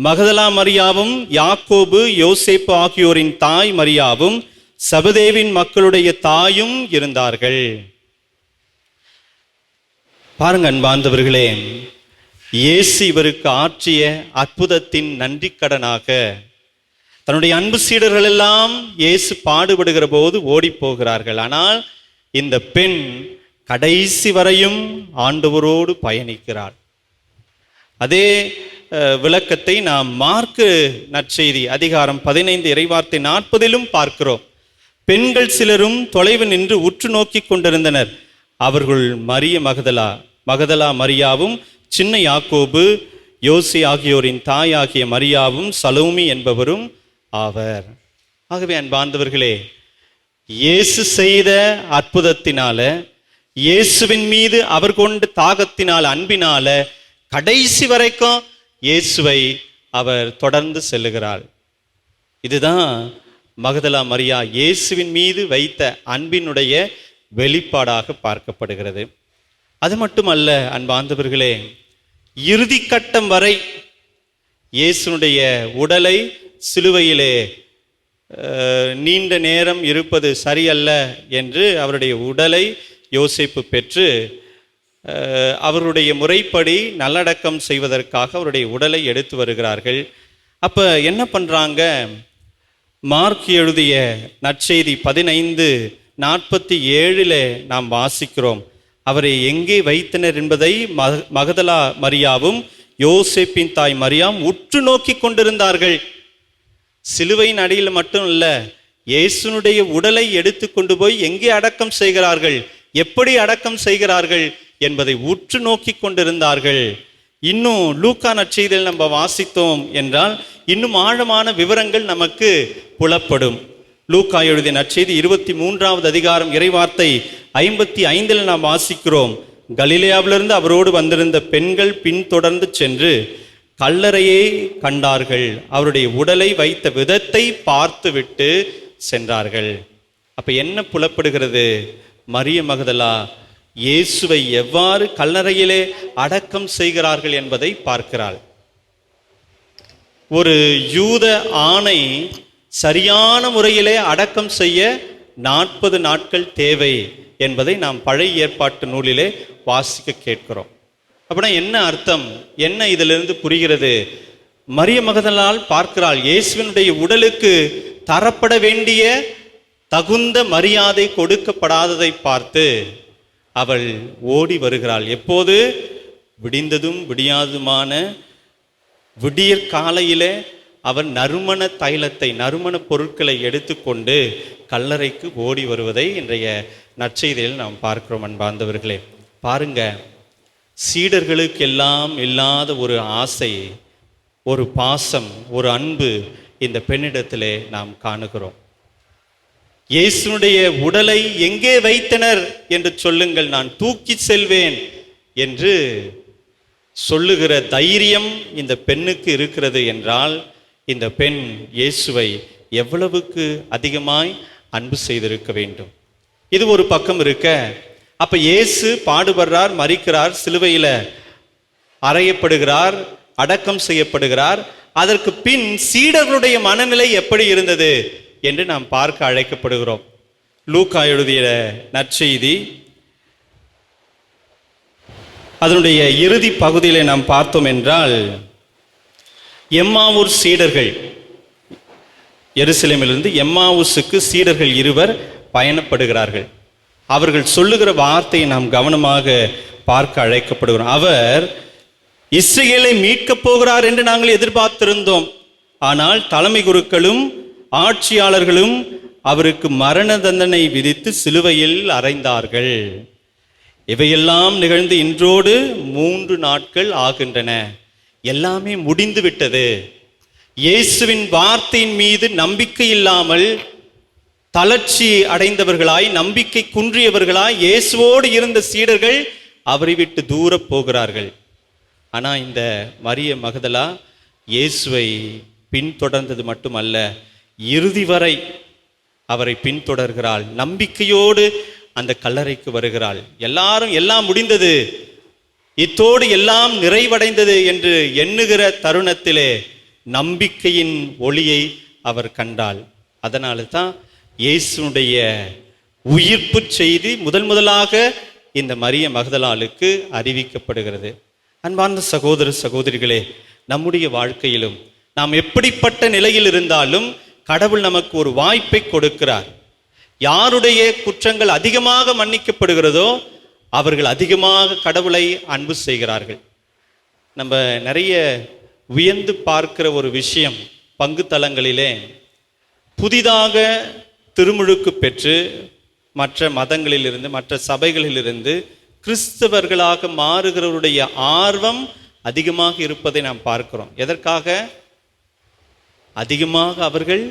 மகதலா மரியாவும் யாக்கோபு யோசேப்பு ஆகியோரின் தாய் மரியாவும் சபதேவின் மக்களுடைய தாயும் இருந்தார்கள். பாருங்க அன்பார்ந்தவர்களே, இயேசு இவருக்கு ஆற்றிய அற்புதத்தின் நன்றி கடனாக தன்னுடைய அன்பு சீடர்கள் எல்லாம் இயேசு பாடுபடுகிற போது ஓடி போகிறார்கள். ஆனால் இந்த பெண் கடைசி வரையும் ஆண்டவரோடு பயணிக்கிறாள். அதே விளக்கத்தை நாம் மார்க்கு நற்செய்தி அதிகாரம் 15 இறைவார்த்தை 40 பார்க்கிறோம். பெண்கள் சிலரும் தொலைவு நின்று உற்று நோக்கி கொண்டிருந்தனர். அவர்கள் மகதலா மரியாவும் சின்ன யாக்கோபு யோசி ஆகியோரின் தாயாகிய மரியாவும் சலோமி என்பவரும் ஆவர். ஆகவே அன்பார்ந்தவர்களே, இயேசு செய்த அற்புதத்தினால, இயேசுவின் மீது அவர் கொண்ட தாகத்தினால, அன்பினால கடைசி வரைக்கும் இயேசுவை அவர் தொடர்ந்து செல்லுகிறார். இதுதான் மகதலா மரியா இயேசுவின் மீது வைத்த அன்பினுடைய வெளிப்பாடாக பார்க்கப்படுகிறது. அது மட்டுமல்ல அன்பார்ந்தவர்களே, இறுதி கட்டம் வரை இயேசுனுடைய உடலை சிலுவையிலே நீண்ட நேரம் இருப்பது சரியல்ல என்று அவருடைய உடலை யோசேப்பு பெற்று அவருடைய முறைப்படி நல்லடக்கம் செய்வதற்காக அவருடைய உடலை எடுத்து வருகிறார்கள். அப்போ என்ன பண்ணுறாங்க? மார்க் எழுதிய நற்செய்தி 15:47 நாம் வாசிக்கிறோம். அவரை எங்கே வைத்தனர் என்பதை மகதலா மரியாவும் யோசேப்பின் தாய் மரியாவும் உற்று நோக்கி கொண்டிருந்தார்கள். சிலுவையின் அடியில் மட்டும் இல்ல, இயேசுனுடைய உடலை எடுத்து கொண்டு போய் எங்கே அடக்கம் செய்கிறார்கள், எப்படி அடக்கம் செய்கிறார்கள் என்பதை உற்று நோக்கி கொண்டிருந்தார்கள். இன்னும் லூக்கா நற்செய்தியில் நம்ம வாசித்தோம் என்றால் இன்னும் ஆழமான விவரங்கள் நமக்கு புலப்படும். லூக்கா எழுதிய நற்செய்தி 23வது அதிகாரம் இறைவார்த்தை 55 நாம் வாசிக்கிறோம். கலிலேயாவிலிருந்து அவரோடு வந்திருந்த பெண்கள் பின்தொடர்ந்து சென்று கல்லறையை கண்டார்கள், அவருடைய உடலை வைத்த விதத்தை பார்த்துவிட்டு சென்றார்கள். அப்ப என்ன புலப்படுகிறது? மரிய மகதலா இயேசுவை எவ்வாறு கல்லறையிலே அடக்கம் செய்கிறார்கள் என்பதை பார்க்கிறாள். ஒரு யூத ஆணை சரியான முறையிலே அடக்கம் செய்ய 40 நாட்கள் தேவை என்பதை நாம் பழைய ஏற்பாட்டு நூலிலே வாசிக்க கேட்கிறோம். அப்படின்னா என்ன அர்த்தம்? என்ன இதிலிருந்து புரிகிறது? மரிய மகதலால் பார்க்கிறாள், இயேசுவினுடைய உடலுக்கு தரப்பட வேண்டிய தகுந்த மரியாதை கொடுக்கப்படாததை பார்த்து அவள் ஓடி வருகிறாள். எப்போது? விடிந்ததும் விடியாதுமான விடியற் காலையிலே அவன் நறுமண தைலத்தை, நறுமண பொருட்களை எடுத்துக்கொண்டு கல்லறைக்கு ஓடி வருவதை இன்றைய நற்செய்தியில் நாம் பார்க்கிறோம். அன்பார்ந்தவர்களே, பாருங்க, சீடர்களுக்கெல்லாம் இல்லாத ஒரு ஆசை, ஒரு பாசம், ஒரு அன்பு இந்த பெண்ணிடத்திலே நாம் காணுகிறோம். இயேசுனுடைய உடலை எங்கே வைத்தனர் என்று சொல்லுங்கள், நான் தூக்கி செல்வேன் என்று சொல்லுகிற தைரியம் இந்த பெண்ணுக்கு இருக்கிறது என்றால் இந்த பெண் இயேசுவை எவ்வளவுக்கு அதிகமாய் அன்பு செய்திருக்க வேண்டும். இது ஒரு பக்கம் இருக்க, அப்ப இயேசு பாடுபடுறார், மரிக்கிறார், சிலுவையில் அறையப்படுகிறார், அடக்கம் செய்யப்படுகிறார். அதற்கு பின் சீடர்களுடைய மனநிலை எப்படி இருந்தது என்று நாம் பார்க்க அழைக்கப்படுகிறோம். லூக்கா எழுதிய நற்செய்தி அதனுடைய இறுதி பகுதியிலே நாம் பார்த்தோம் என்றால், எம்மாவூர் சீடர்கள், எருசலேமிலிருந்து எம்மாவூசுக்கு சீடர்கள் 2 பயணப்படுகிறார்கள். அவர்கள் சொல்லுகிற வார்த்தையை நாம் கவனமாக பார்க்க அழைக்கப்படுகிறோம். அவர் இஸ்ரவேலை மீட்கப் போகிறார் என்று நாங்கள் எதிர்பார்த்திருந்தோம். ஆனால் தலைமை குருக்களும் ஆட்சியாளர்களும் அவருக்கு மரண தண்டனை விதித்து சிலுவையில் அறைந்தார்கள். இவையெல்லாம் நிகழ்ந்து இன்றோடு 3 நாட்கள் ஆகின்றன. எல்லாமே முடிந்து விட்டது. இயேசுவின் வார்த்தையின் மீது நம்பிக்கை இல்லாமல் தளர்ச்சி அடைந்தவர்களாய், நம்பிக்கை குன்றியவர்களாய் இயேசுவோடு இருந்த சீடர்கள் அவரை விட்டு தூர போகிறார்கள். ஆனால் இந்த மரிய மகதலா இயேசுவை பின்தொடர்ந்தது மட்டுமல்ல, இறுதி வரை அவரை பின்தொடர்கிறாள். நம்பிக்கையோடு அந்த கல்லறைக்கு வருகிறாள். எல்லாரும் எல்லாம் முடிந்தது, இத்தோடு எல்லாம் நிறைவடைந்தது என்று எண்ணுகிற தருணத்திலே நம்பிக்கையின் ஒளியை அவர் கண்டாள். அதனால தான் இயேசுனுடைய உயிர்ப்பு செய்தி முதலாக இந்த மரிய மகதலாளுக்கு அறிவிக்கப்படுகிறது. அன்பார்ந்த சகோதர சகோதரிகளே, நம்முடைய வாழ்க்கையிலும் நாம் எப்படிப்பட்ட நிலையில் இருந்தாலும் கடவுள் நமக்கு ஒரு வாய்ப்பை கொடுக்கிறார். யாருடைய குற்றங்கள் அதிகமாக மன்னிக்கப்படுகிறதோ அவர்கள் அதிகமாக கடவுளை அன்பு செய்கிறார்கள். நம்ம நிறைய வியந்து பார்க்கிற ஒரு விஷயம், பங்கு தலங்களிலே புதிதாக திருமுழுக்கு பெற்று மற்ற மதங்களிலிருந்து, மற்ற சபைகளிலிருந்து கிறிஸ்தவர்களாக மாறுகிறவருடைய ஆர்வம் அதிகமாக இருப்பதை நாம் பார்க்கிறோம். எதற்காக? அதிகமாக அவர்கள்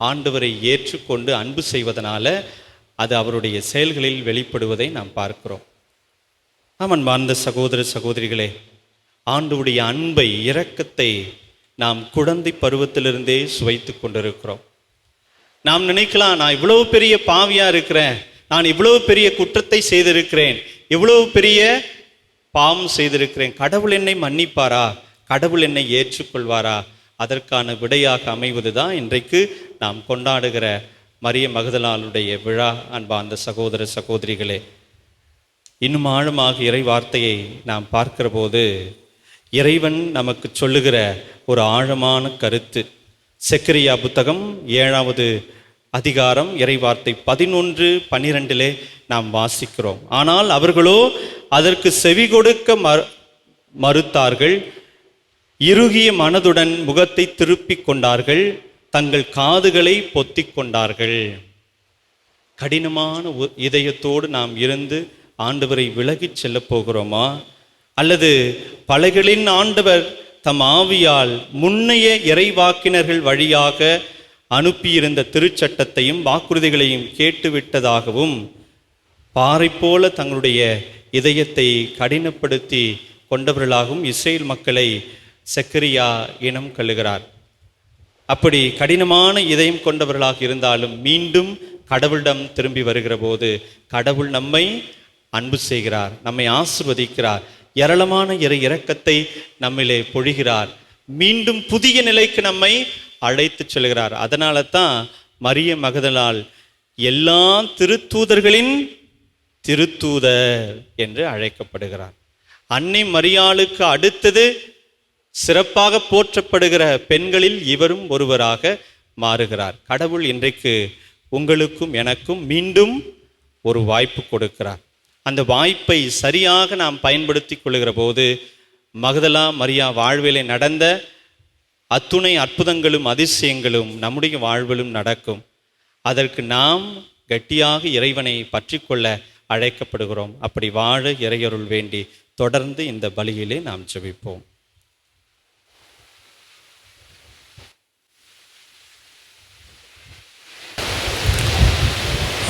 ஆண்டவரை ஏற்றுக்கொண்டு அன்பு செய்வதனால அது அவருடைய செயல்களில் வெளிப்படுவதை நாம் பார்க்கிறோம். அன்பார்ந்த சகோதர சகோதரிகளே, ஆண்டவருடைய அன்பை, இரக்கத்தை நாம் குழந்தை பருவத்திலிருந்தே சுவைத்து கொண்டிருக்கிறோம். நாம் நினைக்கலாம், நான் இவ்வளவு பெரிய பாவியா இருக்கிறேன், நான் இவ்வளவு பெரிய குற்றத்தை செய்திருக்கிறேன், இவ்வளவு பெரிய பாவம் செய்திருக்கிறேன், கடவுள் என்னை மன்னிப்பாரா, கடவுள் என்னை ஏற்றுக்கொள்வாரா? அதற்கான விடையாக அமைவதுதான் இன்றைக்கு நாம் கொண்டாடுகிற மரிய மகதலாளுடைய விழா. அன்பார்ந்த சகோதர சகோதரிகளே, இன்னும் ஆழமாக இறை வார்த்தையை நாம் பார்க்கிற போது இறைவன் நமக்கு சொல்லுகிற ஒரு ஆழமான கருத்து, செக்கரியா புத்தகம் 7வது அதிகாரம் இறைவார்த்தை 11-12 நாம் வாசிக்கிறோம். ஆனால் அவர்களோ அதற்கு செவி கொடுக்க மறுத்தார்கள், இறுகிய மனதுடன் முகத்தை திருப்பிக் கொண்டார்கள், தங்கள் காதுகளை பொத்திக் கொண்டார்கள். கடினமான இதயத்தோடு நாம் இருந்து ஆண்டவரை விலகிச் செல்ல போகிறோமா? அல்லது பலகளின் ஆண்டவர் தம் ஆவியால் முன்னைய இறைவாக்கினர்கள் வழியாக அனுப்பியிருந்த திருச்சட்டத்தையும் வாக்குறுதிகளையும் கேட்டுவிட்டதாகவும் பாறை போல தங்களுடைய இதயத்தை கடினப்படுத்தி கொண்டவர்களாகவும் இஸ்ரேல் மக்களை செக்கரியா இனம் கழுகிறார். அப்படி கடினமான இதயம் கொண்டவர்களாக இருந்தாலும் மீண்டும் கடவுளிடம் திரும்பி வருகிற போது கடவுள் நம்மை அன்பு செய்கிறார், நம்மை ஆசிர்வதிக்கிறார், ஏராளமான இரக்கத்தை நம்மிலே பொழிகிறார், மீண்டும் புதிய நிலைக்கு நம்மை அழைத்து செல்கிறார். அதனால தான் மரிய மகதலால் எல்லா திருத்தூதர்களின் திருத்தூதர் என்று அழைக்கப்படுகிறார். அன்னை மரியாளுக்கு அடுத்தது சிறப்பாக போற்றப்படுகிற பெண்களில் இவரும் ஒருவராக மாறுகிறார். கடவுள் இன்றைக்கு உங்களுக்கும் எனக்கும் மீண்டும் ஒரு வாய்ப்பு கொடுக்கிறார். அந்த வாய்ப்பை சரியாக நாம் பயன்படுத்தி கொள்ளுகிற போது மகதலா மரியா வாழ்விலே நடந்த அத்துணை அற்புதங்களும் அதிசயங்களும் நம்முடைய வாழ்விலும் நடக்கும். அதற்கு நாம் கட்டியாக இறைவனை பற்றி கொள்ள அழைக்கப்படுகிறோம். அப்படி வாழ இறையருள் வேண்டி தொடர்ந்து இந்த பலியிலே நாம் ஜெபிப்போம்.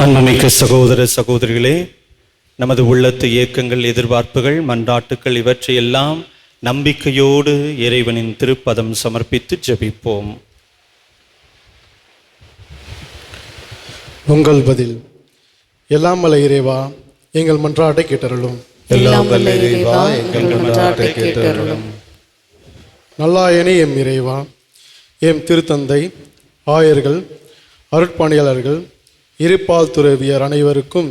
அன்புமிக்க சகோதர சகோதரிகளே, நமது உள்ளத்து ஏக்கங்கள், எதிர்பார்ப்புகள், மன்றாட்டுக்கள் இவற்றையெல்லாம் நம்பிக்கையோடு இறைவனின் திருப்பதம் சமர்ப்பித்து ஜெபிப்போம். உங்கள் பதில். எல்லாம் வல்ல இறைவா, எங்கள் மன்றாட்டை கேட்டருளும். எல்லாம் வல்ல இறைவா, எங்கள் மன்றாட்டை கேட்டருளும். நல்லாயனே எம் இறைவா, எம் திருத்தந்தை, ஆயர்கள், அருட்பணியாளர்கள், இருப்பால் துறவியர் அனைவருக்கும்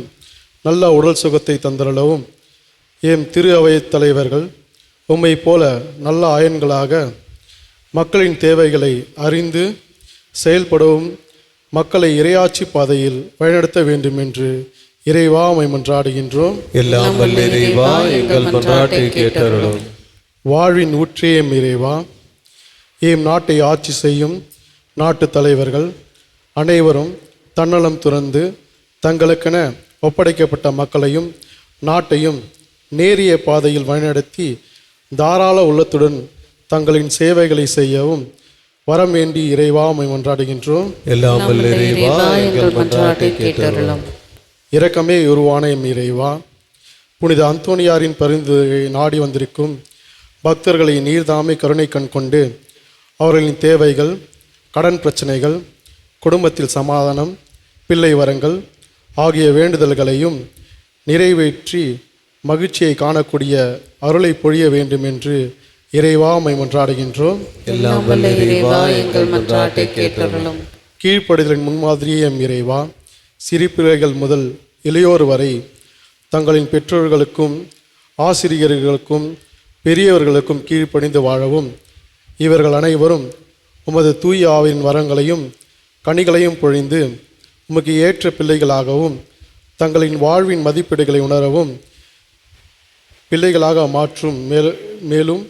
நல்ல உடல் சுகத்தை தந்தருளவும். எம் திரு அவைத் தலைவர்கள் உம்மை போல நல்ல ஆயன்களாக மக்களின் தேவைகளை அறிந்து செயல்படவும் மக்களை இறையாட்சி பாதையில் வழிநடத்த வேண்டும் என்று இறைவா உம்மை மன்றாடுகின்றோம். எல்லாம் வல்ல இறைவா, எங்கள் மன்றாட்டை கேட்டருளும். வாழ்வின் ஊற்றே எம் இறைவா, எம் நாட்டை ஆட்சி செய்யும் நாட்டு தலைவர்கள் அனைவரும் தன்னலம் துறந்து தங்களுக்கென ஒப்படைக்கப்பட்ட மக்களையும் நாட்டையும் நேரிய பாதையில் வழிநடத்தி தாராள உள்ளத்துடன் தங்களின் சேவைகளை செய்யவும் வரம் வேண்டி இறைவா உம்மை மன்றாடுகின்றோம். எல்லாம் வல்ல இறைவா, எங்கள் மன்றாட்டை கேட்டருளும். இரக்கமே உருவான எம் இறைவா, புனித அந்தோனியாரின் பரிந்துரையை நாடி வந்திருக்கும் பக்தர்களை நீர்தாமை கருணை கண் கொண்டு அவர்களின் தேவைகள், கடன் பிரச்சனைகள், குடும்பத்தில் சமாதானம், பிள்ளை வரங்கள் ஆகிய வேண்டுதல்களையும் நிறைவேற்றி மகிழ்ச்சியை காணக்கூடிய அருளை பொழிய வேண்டும் என்று இறைவா உம்மை மன்றாடுகின்றோம். எல்லாம் வல்ல இறைவா, எங்கள் மன்றாட்டை கேட்டருளும். கீழ்ப்படிதலின் முன்மாதிரியே எம் இறைவா, சிறு பிள்ளைகள் முதல் இளையோர் வரை தங்களின் பெற்றோர்களுக்கும் ஆசிரியர்களுக்கும் பெரியவர்களுக்கும் கீழ்ப்படிந்து வாழவும் இவர்கள் அனைவரும் உமது தூய ஆவின் வரங்களையும் கனிகளையும் பொழிந்து உமக்கு ஏற்ற பிள்ளைகளாகவும் தங்களின் வாழ்வின் மதிப்பீடுகளை உணரவும் பிள்ளைகளாக மாற்றும் மேலும்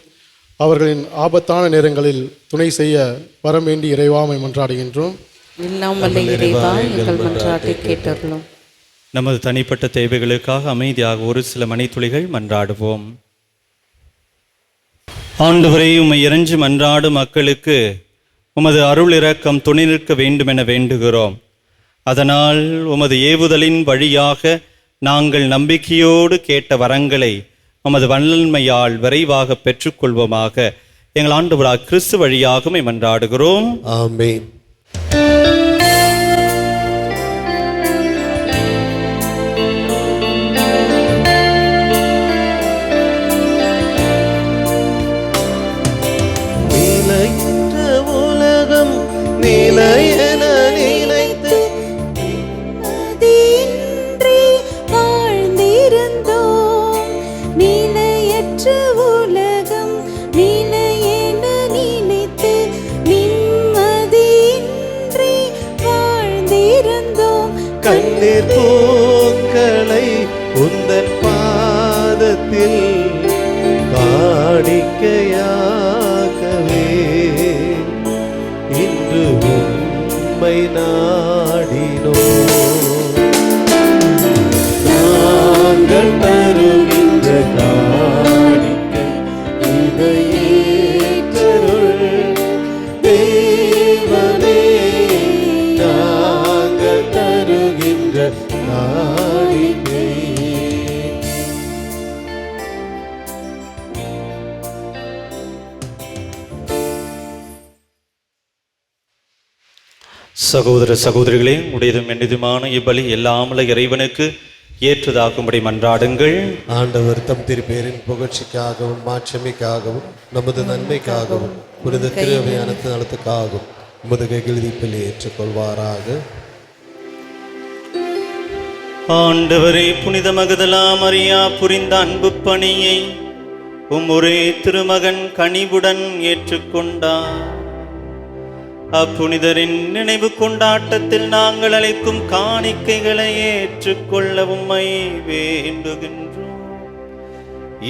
அவர்களின் ஆபத்தான நேரங்களில் துணை செய்ய வரம் வேண்டி இறைவா உம்மை மன்றாடுகின்றோம். எல்லாம் வல்ல இறைவா, எங்கள் மன்றாட்டை கேட்டருளும். நமது தனிப்பட்ட தேவைகளுக்காக அமைதியாக ஒரு சில மணித்துளிகள் மன்றாடுவோம். ஆண்டவரே, உம்மை இறைஞ்சி மன்றாடு மக்களுக்கு உமது அருள் இரக்கம் துணை நிற்க வேண்டுமென வேண்டுகிறோம். அதனால் உமது ஏவுதலின் வழியாக நாங்கள் நம்பிக்கையோடு கேட்ட வரங்களை உமது வல்லன்மையால் விரைவாக பெற்றுக்கொள்வோமாக. எங்கள் ஆண்டவராகிய கிறிஸ்து வழியாக உம்மை மன்றாடுகிறோம். ஆமென். உலகம் நிலையென நினைத்து நிம்மதியின்றி வாழ்ந்திருந்தோம். நிலையற்ற உலகம் நிலையென நினைத்து நிம்மதியின்றி வாழ்ந்திருந்தோம். கண்ணீர் பூக்களை உந்தன் பாதத்தில் காணிக்கையாகவே இன்று உம்மை நாடினோம். நாங்கள் தருகின்ற காணிக்கை சகோதர சகோதரிகளே, உடையதும் என்னதுமான இப்பலி எல்லாமல இறைவனுக்கு ஏற்றதாகும்படி மன்றாடுங்கள். ஆண்டவர் தம் திருப்பேரின் புகழ்ச்சிக்காகவும் மாட்சிமைக்காகவும் நமது நன்மைக்காகவும் புனித திருவையானத்து நலத்துக்காகவும் உமது கைகளில் ஏற்றுக்கொள்வாராக. ஆண்டவரே, புனித மகதலா மரியா புரிந்த அன்பு பணியை ஒரே திருமகன் கனிவுடன் ஏற்றுக்கொண்டார். அப்புனிதரின் நினைவு கொண்டாட்டத்தில் நாங்கள் அளிக்கும் காணிக்கைகளை ஏற்றுக்கொள்ள உம்மை வேண்டுகின்றோம்.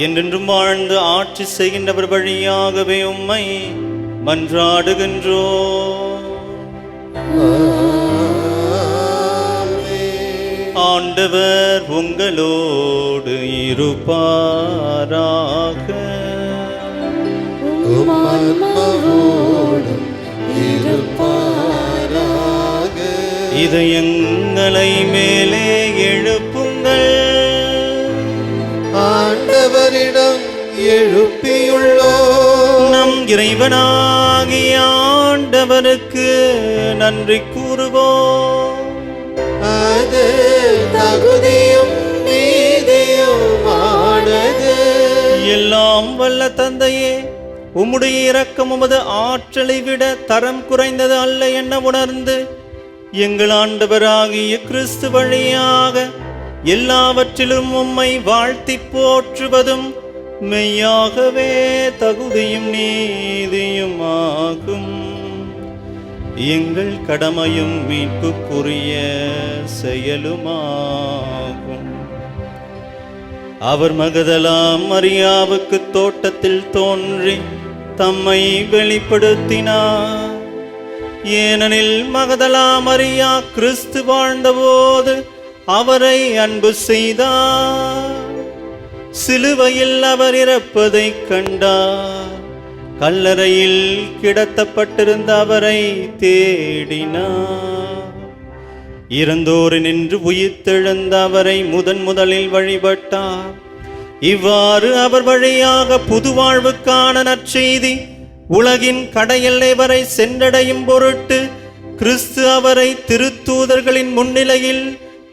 என்றென்றும் வாழ்ந்து ஆட்சி செய்கின்றவர் வழியாகவே உம்மை மன்றாடுகின்றோம். ஆண்டவர் உங்களோடு இருப்பாராக. இதயங்களை மேலே எழுப்புங்கள். ஆண்டவரிடம் எழுப்பியுள்ளோம். நம் இறைவனாகிய ஆண்டவருக்கு நன்றி கூறுவோம். அது தகுதியும் நீதியுமானது. எல்லாம் வல்ல தந்தையே, உம்முடைய இரக்கம் உமது ஆற்றலை விட தரம் குறைந்தது அல்ல என உணர்ந்து எங்கள் ஆண்டவராகிய கிறிஸ்து வழியாக எல்லாவற்றிலும் உம்மை வாழ்த்தி போற்றுவதும் மெய்யாகவே தகுதியும் நீதியுமாகும். எங்கள் கடமையும் மீட்புக்குரிய செயலுமாகும். அவர் மகதலா மரியாவுக்கு தோட்டத்தில் தோன்றி தம்மை வெளிப்படுத்தினார். ஏனெனில் மகதலா மரியா கிறிஸ்து வாழ்ந்தபோது அவரை அன்பு செய்தார். சிலுவையில் அவர் இறப்பதை கண்டார். கல்லறையில் கிடத்தப்பட்டிருந்த அவரை தேடினார். இறந்தோரினின்று உயிர்த்தெழுந்த அவரை முதலில் வழிபட்டார். இவ்வாறு அவர் வழியாக புது வாழ்வுக்கான நற்செய்தி உலகின் கடையெல்லை வரை சென்றடையும் பொருட்டு கிறிஸ்து அவரை திருத்தூதர்களின் முன்னிலையில்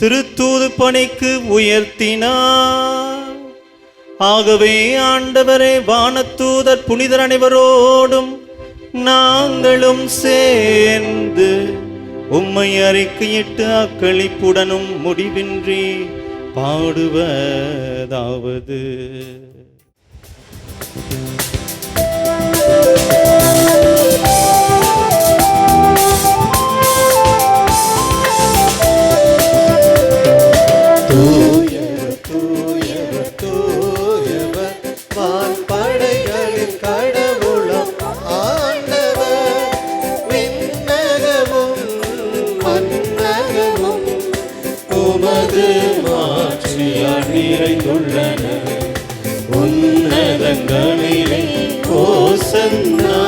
திருத்தூது பணிக்கு உயர்த்தினார். ஆகவே ஆண்டவரே, வானத்தூதர் புனிதர் அனைவரோடும் நாங்களும் சேர்ந்து உம்மை அறிக்கையிட்டு அக்களிப்புடனும் முடிவின்றி பாடுவதாவது: படைகளின் கடவுளும் ஆண்டவர், விண்ணகமும் மண்ணகமும் உமது மாட்சியால் நிறைந்துள்ளன. உன்னதங்களிலே ஓசன்னா,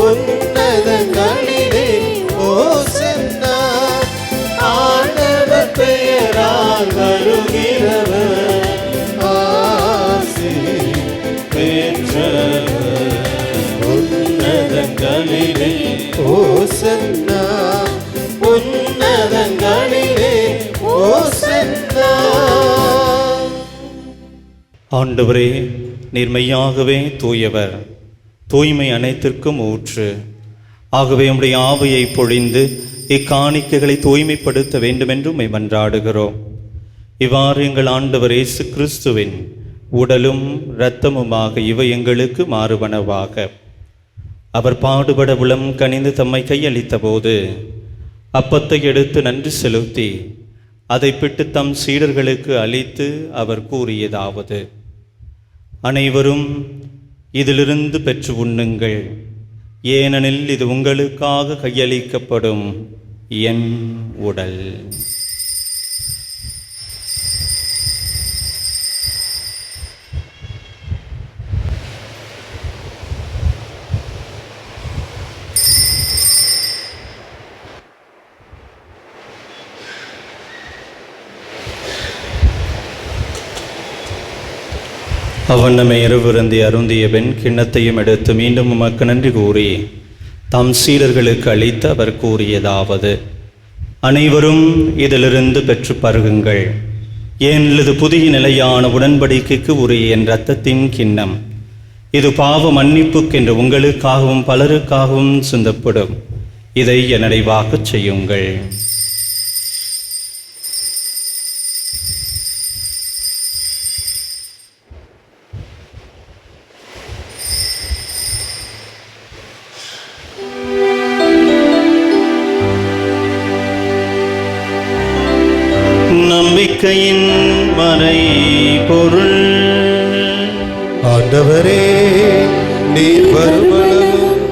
உன்னதங்களிலே ஓசன்னா. ஆண்டவர் பெயரால் வருகிறவர் ஆசி பெற்றவர். உன்னதங்களிலே ஓசன்னா, உன்னதங்களிலே ஓசன்னா. ஆண்டவரே, நீர் மெய்யாகவே தூயவர், தூய்மை அனைத்திற்கும் ஊற்று. ஆகவே உம்முடைய ஆவியை பொழிந்து இக்காணிக்கைகளை தூய்மைப்படுத்த வேண்டுமென்று உம்மை மன்றாடுகிறோம். இவ்வாறு எங்கள் ஆண்டவர் இயேசு கிறிஸ்துவின் உடலும் இரத்தமுமாக இவை எங்களுக்கு மாறுபனவாக. அவர் பாடுபட உளம் கனிந்து தம்மை கையளித்த போது அப்பத்தை எடுத்து நன்றி செலுத்தி அதை பிட்டு தம் சீடர்களுக்கு அளித்து அவர் கூறியதாவது: அனைவரும் இதிலிருந்து பெற்று உண்ணுங்கள், ஏனெனில் இது உங்களுக்காக கையளிக்கப்படும் என் உடல். அவன் நம்மை இரவிருந்தி அருந்திய பின் கிண்ணத்தையும் எடுத்து மீண்டும் உமக்கு நன்றி கூறி தம் சீடர்களுக்கு அளித்து அவர் கூறியதாவது: அனைவரும் இதிலிருந்து பெற்று பருகுங்கள். ஏனெனில் இது புதிய நிலையான உடன்படிக்கைக்கு உரிய என் இரத்தத்தின் கிண்ணம். இது பாவ மன்னிப்புக்கென்று உங்களுக்காகவும் பலருக்காகவும் சிந்தப்படும். இதை என் நினைவாகச் செய்யுங்கள். நம்பிக்கையின் மறை பொருள். ஆண்டவரே, நீர் வருமளவும்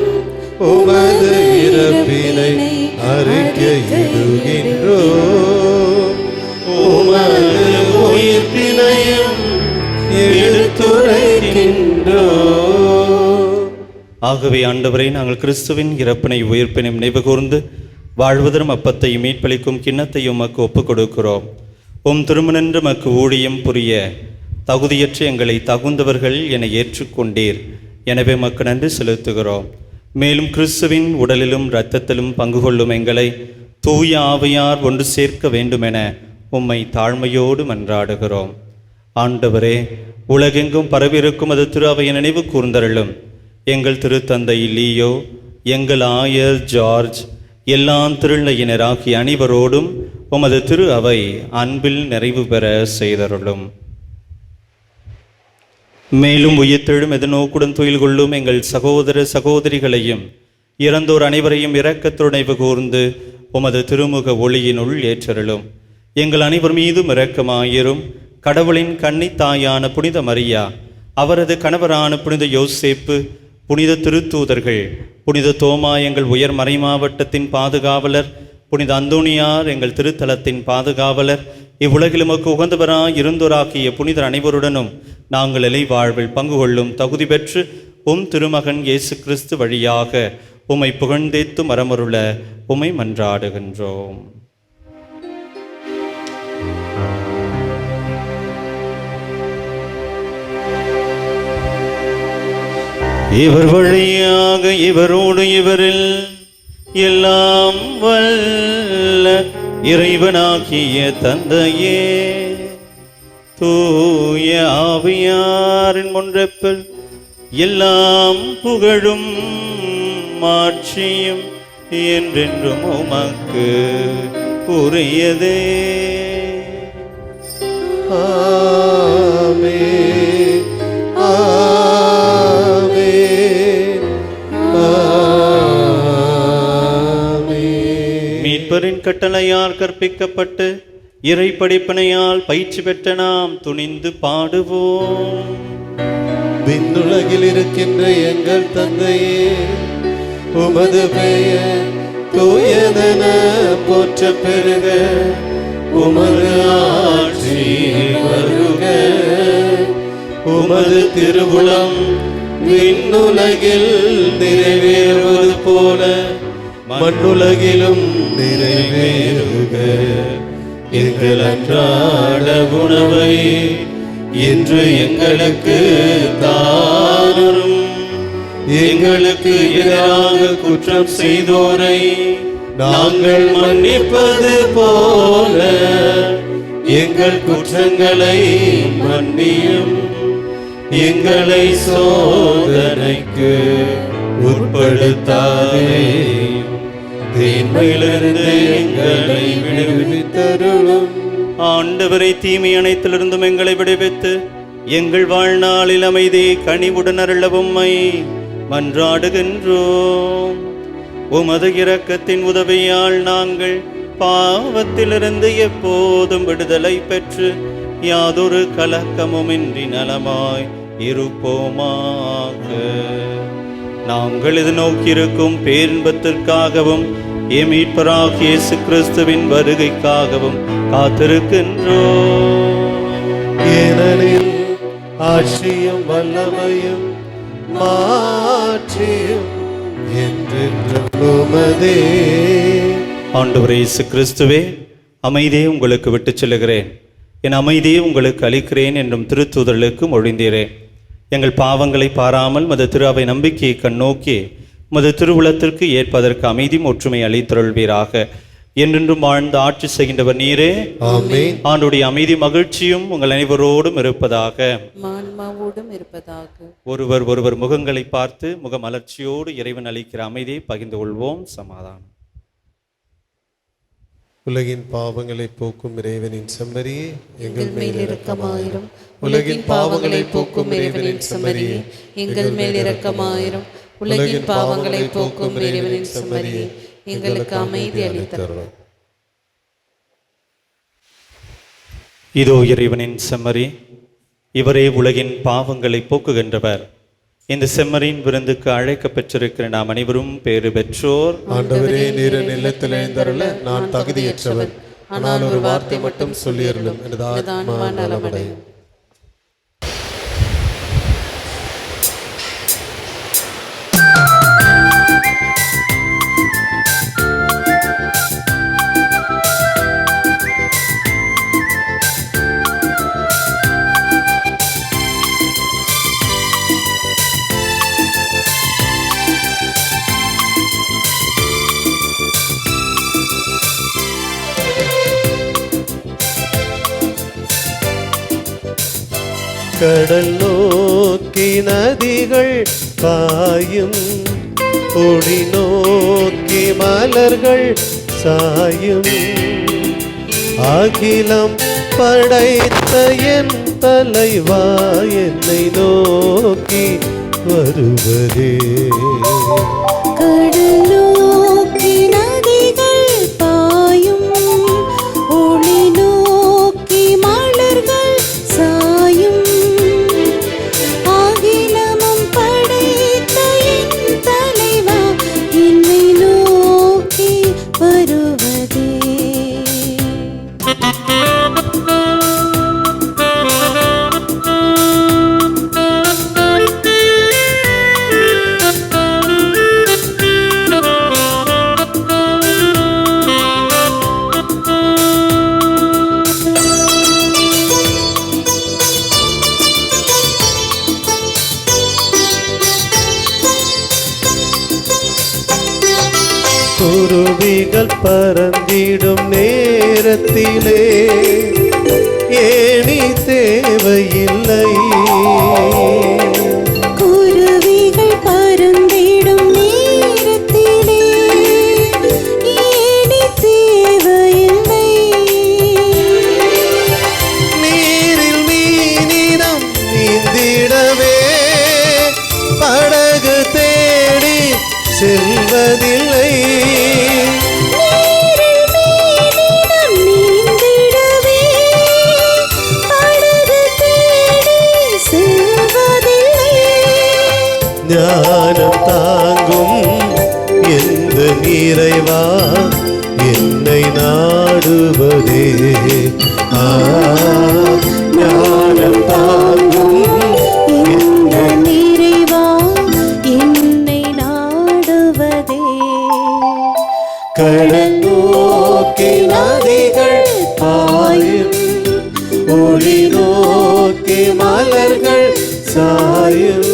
உமது இறப்பினை அறிக்கையிடுகின்றோம், உமது உயிர்ப்பினையும் எடுத்துரைக்கின்றோம். ஆகவே ஆண்டவரே, நாங்கள் கிறிஸ்துவின் இறப்பினை உயிர்ப்பினை நினைவு கூர்ந்து வாழ்வதரும் அப்பத்தையும் மீட்பளிக்கும் கிண்ணத்தையும் உமக்கு ஒப்புக் கொடுக்கிறோம். உம் திருமணன்று மக்கு ஊழியம் புரிய தகுதியற்ற எங்களை தகுந்தவர்கள் என ஏற்றுக்கொண்டீர். எனவே மக்கு நன்றி செலுத்துகிறோம். மேலும் கிறிஸ்துவின் உடலிலும் இரத்தத்திலும் பங்கு கொள்ளும் எங்களை தூய ஆவியார் ஒன்று சேர்க்க வேண்டுமென உம்மை தாழ்மையோடு மன்றாடுகிறோம். ஆண்டவரே, உலகெங்கும் பரவியிருக்கும் அது திரு அவையை நினைவு கூர்ந்தருளும். எங்கள் திருத்தந்தை லியோ, எங்கள் ஆயர் ஜார்ஜ், எல்லா திருநிலையினராகிய அனைவரோடும் உமது திரு அவை அன்பில் நிறைவு பெற செய்தருளும். மேலும் உயிர்த்தெழும் எதிர்நோக்குடன் துயில் கொள்ளும் எங்கள் சகோதர சகோதரிகளையும் இறந்தோர் அனைவரையும் இரக்கத்துடன் நினைவு கூர்ந்து உமது திருமுக ஒளியினுள் ஏற்றருளும். எங்கள் அனைவர் மீதும் இரக்கமாயிரும். கடவுளின் கன்னித்தாயான புனித மரியா, அவரது கணவரான புனித யோசேப்பு, புனித திருத்தூதர்கள், புனித தோமா எங்கள் உயர் மறை மாவட்டத்தின் பாதுகாவலர், புனித அந்தோணியார் எங்கள் திருத்தலத்தின் பாதுகாவலர், இவ்வுலகில் உமக்கு உகந்தவராய் இருந்தோராக்கிய புனிதர் அனைவருடனும் நாங்கள் இலை வாழ்வில் பங்கு கொள்ளும் தகுதி பெற்று உம் திருமகன் இயேசு கிறிஸ்து வழியாக உம்மை புகழ்ந்தேத்து மரமருள உம்மை மன்றாடுகின்றோம். இவர் வழியாக இவரோடு இவரில் எல்லாம் வல்ல இறைவனாகிய தந்தையே, தூய ஆவியாரின் ஒன்றப்பில் எல்லாம் புகழும் மாட்சியும் என்றென்றும் உமக்கு உரியதே. ஆமென், ஆமென், ஆமென். மீட்பரின் கட்டளையால் கற்பிக்கப்பட்டு இறை படிப்பினையால் பயிற்சி பெற்ற நாம் துணிந்து பாடுவோம். விண்ணுலகில் இருக்கின்ற எங்கள் தந்தையே, உமது பெயர் தூயதென போற்ற பெறுக. உமது ஆட்சி வருக. உமது திருவுளம் விண்ணுலகில் நிறைவேறுவது போல மண்ணுலகிலும் நிறைவேறுக. எங்கள் அன்றாட உணவை இன்று எங்களுக்கு தாரும். எங்களுக்கு எதிராக குற்றம் செய்தோரை நாங்கள் மன்னிப்பது போல எங்கள் குற்றங்களை மன்னியும். எங்களை சோதனைக்கு உட்படுத்தாதேயும், தீமையிலிருந்து எங்களை விடுவித்தருளும். ஆண்டவரை, தீமை அனைத்திலிருந்தும் எங்களை விடுவித்து எங்கள் வாழ்நாளில் அமைதி கனிவுடன் அருள உம்மை மன்றாடுகின்றோம். உமது இரக்கத்தின் உதவியால் நாங்கள் பாவத்திலிருந்து எப்போதும் விடுதலை பெற்று யாதொரு கலக்கமுமின்றி நலமாய் இருப்போமாக. நாங்கள் இது நோக்கியிருக்கும் பேரின்பத்திற்காகவும் எம் மீட்பராகிய இயேசு கிறிஸ்துவின் வருகைக்காகவும் காத்திருக்கின்றோம். ஏனெனில் ஆட்சியும் வல்லமையும் மாற்றியும் என்றென்றும் உமதே. ஆண்டவரே இயேசு கிறிஸ்துவே, அமைதியை உங்களுக்கு விட்டுச் செல்லுகிறேன், என் அமைதியை உங்களுக்கு அளிக்கிறேன் என்றும் திருத்தூதர்களுக்கு மொழிந்தீரே. எங்கள் பாவங்களை பாராமல் மது திரு அவை நம்பிக்கையை கண்ணோக்கி உமது திருவுளத்திற்கு ஏற்பதற்கு அமைதியும் ஒற்றுமை அளித்தருள்வீராக. என்றென்றும் வாழ்ந்து ஆட்சி செய்கின்றவர் நீரே. ஆமென். ஆண்டுடைய அமைதி மகிழ்ச்சியும் உங்கள் அனைவரோடும் இருப்பதாக. ஆன்மாவோடும் இருப்பதாக. ஒருவர் முகங்களை பார்த்து முகமலர்ச்சியோடு இறைவன் அளிக்கிற அமைதியை பகிர்ந்து கொள்வோம். சமாதானம். உலகின் பாவங்களை போக்கும் இறைவனின் செம்மறியே, எங்கள் மேல் இரக்கமாயிரும். உலகின் பாவங்களை போக்கும் இறைவனின் செம்மறியே, எங்கள் மேல் இரக்கமாயிரும். உலகின் பாவங்களை போக்கும் இறைவனின் செம்மறியே, எங்களுக்கு அமைதி அளித்தருளும். இதோ இறைவனின் செம்மறி, இவரே உலகின் பாவங்களை போக்குகின்றவர். இந்த செம்மறியின் விருந்துக்கு அழைக்க பெற்றிருக்கிற நாம் அனைவரும் பேறு பெற்றோர். ஆண்டவரே, நீர் என் இல்லத்தில் எழுந்தருள நான் தகுதியற்றவர். ஆனால் ஒரு வார்த்தை மட்டும் சொல்லியருளும், எனது ஆத்மா நலமடையும். கடல் நோக்கி நதிகள் பாயும், கொடி நோக்கி மலர்கள் சாயும். அகிலம் படைத்த என் தலைவா, என்னை நோக்கி வருவதே. கடல் நோக்கி நதிகள் பாயும், ஒளி நோக்கி மலர்கள் சாயும். அகிலமும் படைத்த என் தலைவா, என்னை நோக்கி வருவதே. குருவிகள் பறந்திடும் நேரத்திலே ஏணி தேவையில்லை. குருவிகள் பறந்திடும் நேரத்திலே ஏணி தேவையில்லை. நீரில் மீனிடம் நீந்திடவே படகு தேடி செல்வதில்லை. நீரில் மீனிடம் நீந்திடவே படகு தேடி செல்வதில்லை. ஞானம் தாங்கும் எந்த இறைவா, என்னை நாடுவதே. ஞானம் தாங்கும் இந்த நிறைவா, என்னை நாடுவதே. கடல் நோக்கி நதிகள் பாயும், ஒளி நோக்கி மலர்கள் சாயும்.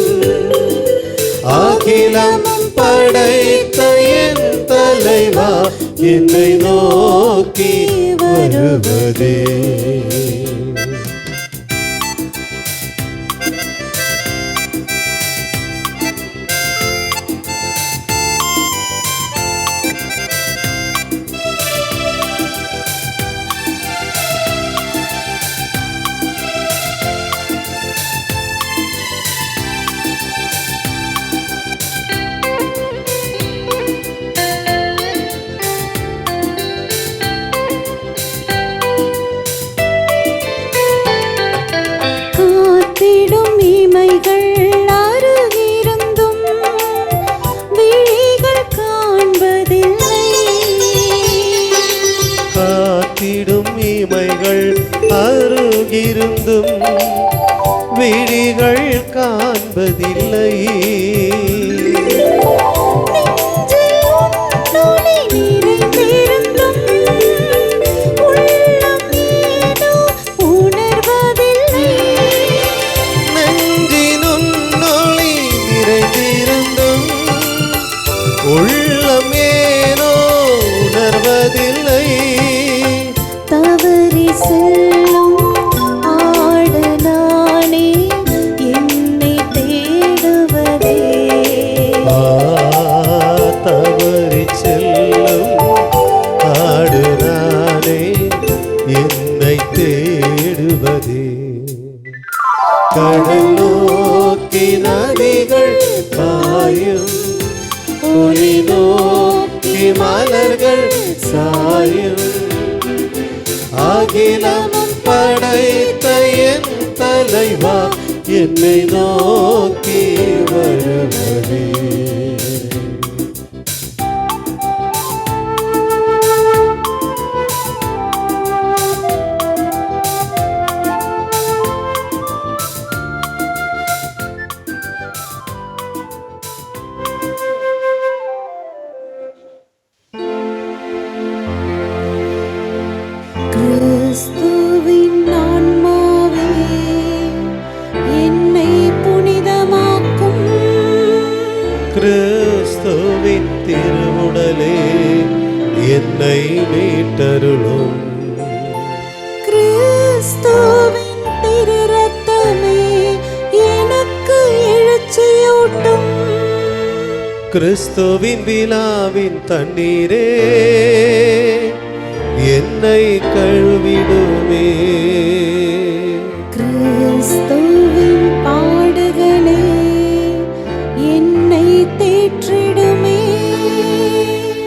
அகிலமும் படைத்த என் தலைவா, என்னை நோக்கி வருவதே. காத்திடும் இமைகள் அருகிருந்தும் விழிகள் காண்பதில்லை. காத்திடும் இமைகள் அருகிருந்தும் விழிகள் காண்பதில்லை. நெஞ்சில் உன்னொளி நிறைந்திருந்தும் உள்ளம் ஏனோ உணர்வதில்லை. நெஞ்சினும் நொழி நிறைந்திருந்தும் உள்ளம் ஏனோ உணர்வதில்லை. தவறி செல்லும் ஆடு நானே என்னை தேடுவதே. தவறி செல்லும் ஆடு நானே என்னை தேடுவதே. கடல் நோக்கி நதிகள் பாயும், ஒளி நோக்கி மலர்கள் சாயும். அகிலமும் படைத்த என் தலைவா என்னை நோக்கி வருவதே. கிறிஸ்துவின் ஆன்மாவே என்னை புனிதமாக்கும். கிறிஸ்துவின் திருவுடலே என்னை மீட்டருளும். கிறிஸ்துவின் திரு ரத்தமே எனக்கு எழுச்சியூட்டும். கிறிஸ்துவின் விழாவின் தண்ணீரே என்னை கழுவிடுமே. கிறிஸ்துவின் பாடுகளே என்னை தேற்றிடுமே.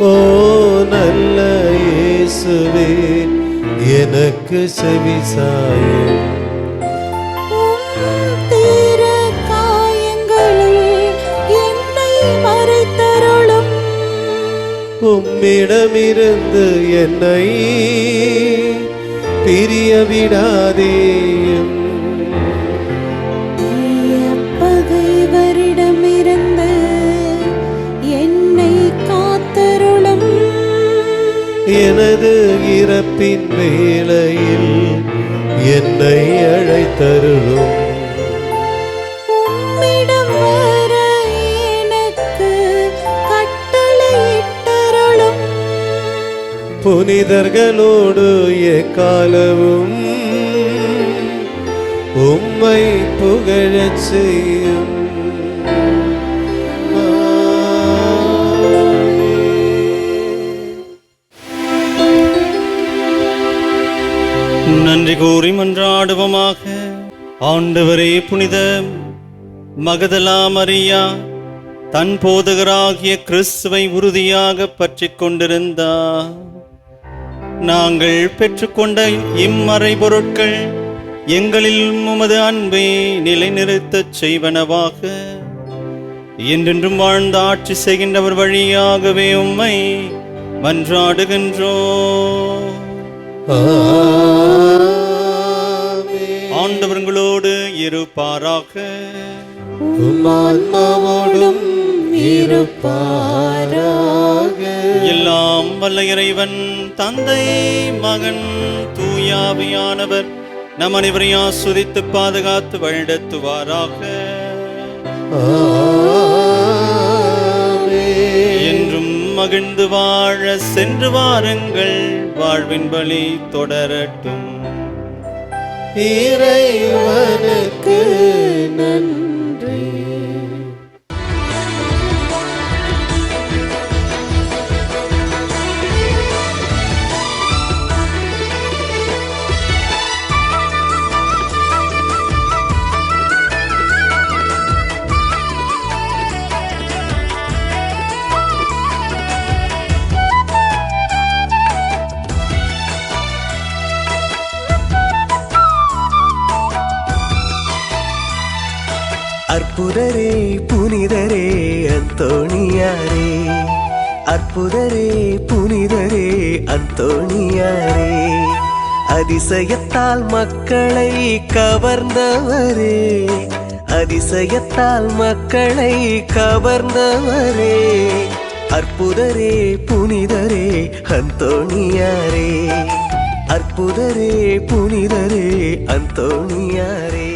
ஓ நல்ல இயேசுவே எனக்கு செவிசாயும். திரு காயங்களில் என்னை மறைத்தருளும். உம்மிடமிருந்து என்னை பிரிய விடாதேயும். பகைவரிடமிருந்து என்னை காத்தருளும். எனது இறப்பின் வேளையில் என்னை அழைத்தருளும். உம்மிடம் வர எனக்கு கட்டளையிட்டருளும். புனிதர்களோடு எக்காலமும் உம்மை புகழச் செய்யும். நன்றி கூறி மன்றாடுவோமாக. ஆண்டவரே, புனித மகதலா மரியா தன் போதகராகிய கிறிஸ்துவை உறுதியாக பற்றி கொண்டிருந்தார். நாங்கள் பெற்றுக்கொண்ட இம்மறை பொருட்கள் எங்களில் உமது அன்பை நிலைநிறுத்தச் செய்வனவாக. என்றென்றும் வாழ்ந்து ஆட்சி செய்கின்றவர் வழியாகவே உம்மை மன்றாடுகின்றோம். ஆண்டவர்களோடு இருப்பாராக. ஆன்மாவோடும் இருப்பாராக. எல்லாம் வல்ல இறைவன் தந்தை, மகன், தூயாவியானவர் நம் அனைவரையும் ஆஸ்வதித்து பாதுகாத்து வழிநடத்துவாராக. என்றும் மகிழ்ந்து வாழ சென்று வாருங்கள். வாழ்வின் வழி தொடரட்டும். இறைவனுக்கு நன்றி. அற்புதரே புனிதரே அந்தோணியாரே, அற்புதரே புனிதரே அந்தோணியாரே, அதிசயத்தால் மக்களை கவர்ந்தவரே, அதிசயத்தால் மக்களை கவர்ந்தவரே, அற்புதரே புனிதரே அந்தோணியாரே, அற்புதரே புனிதரே அந்தோணியாரே.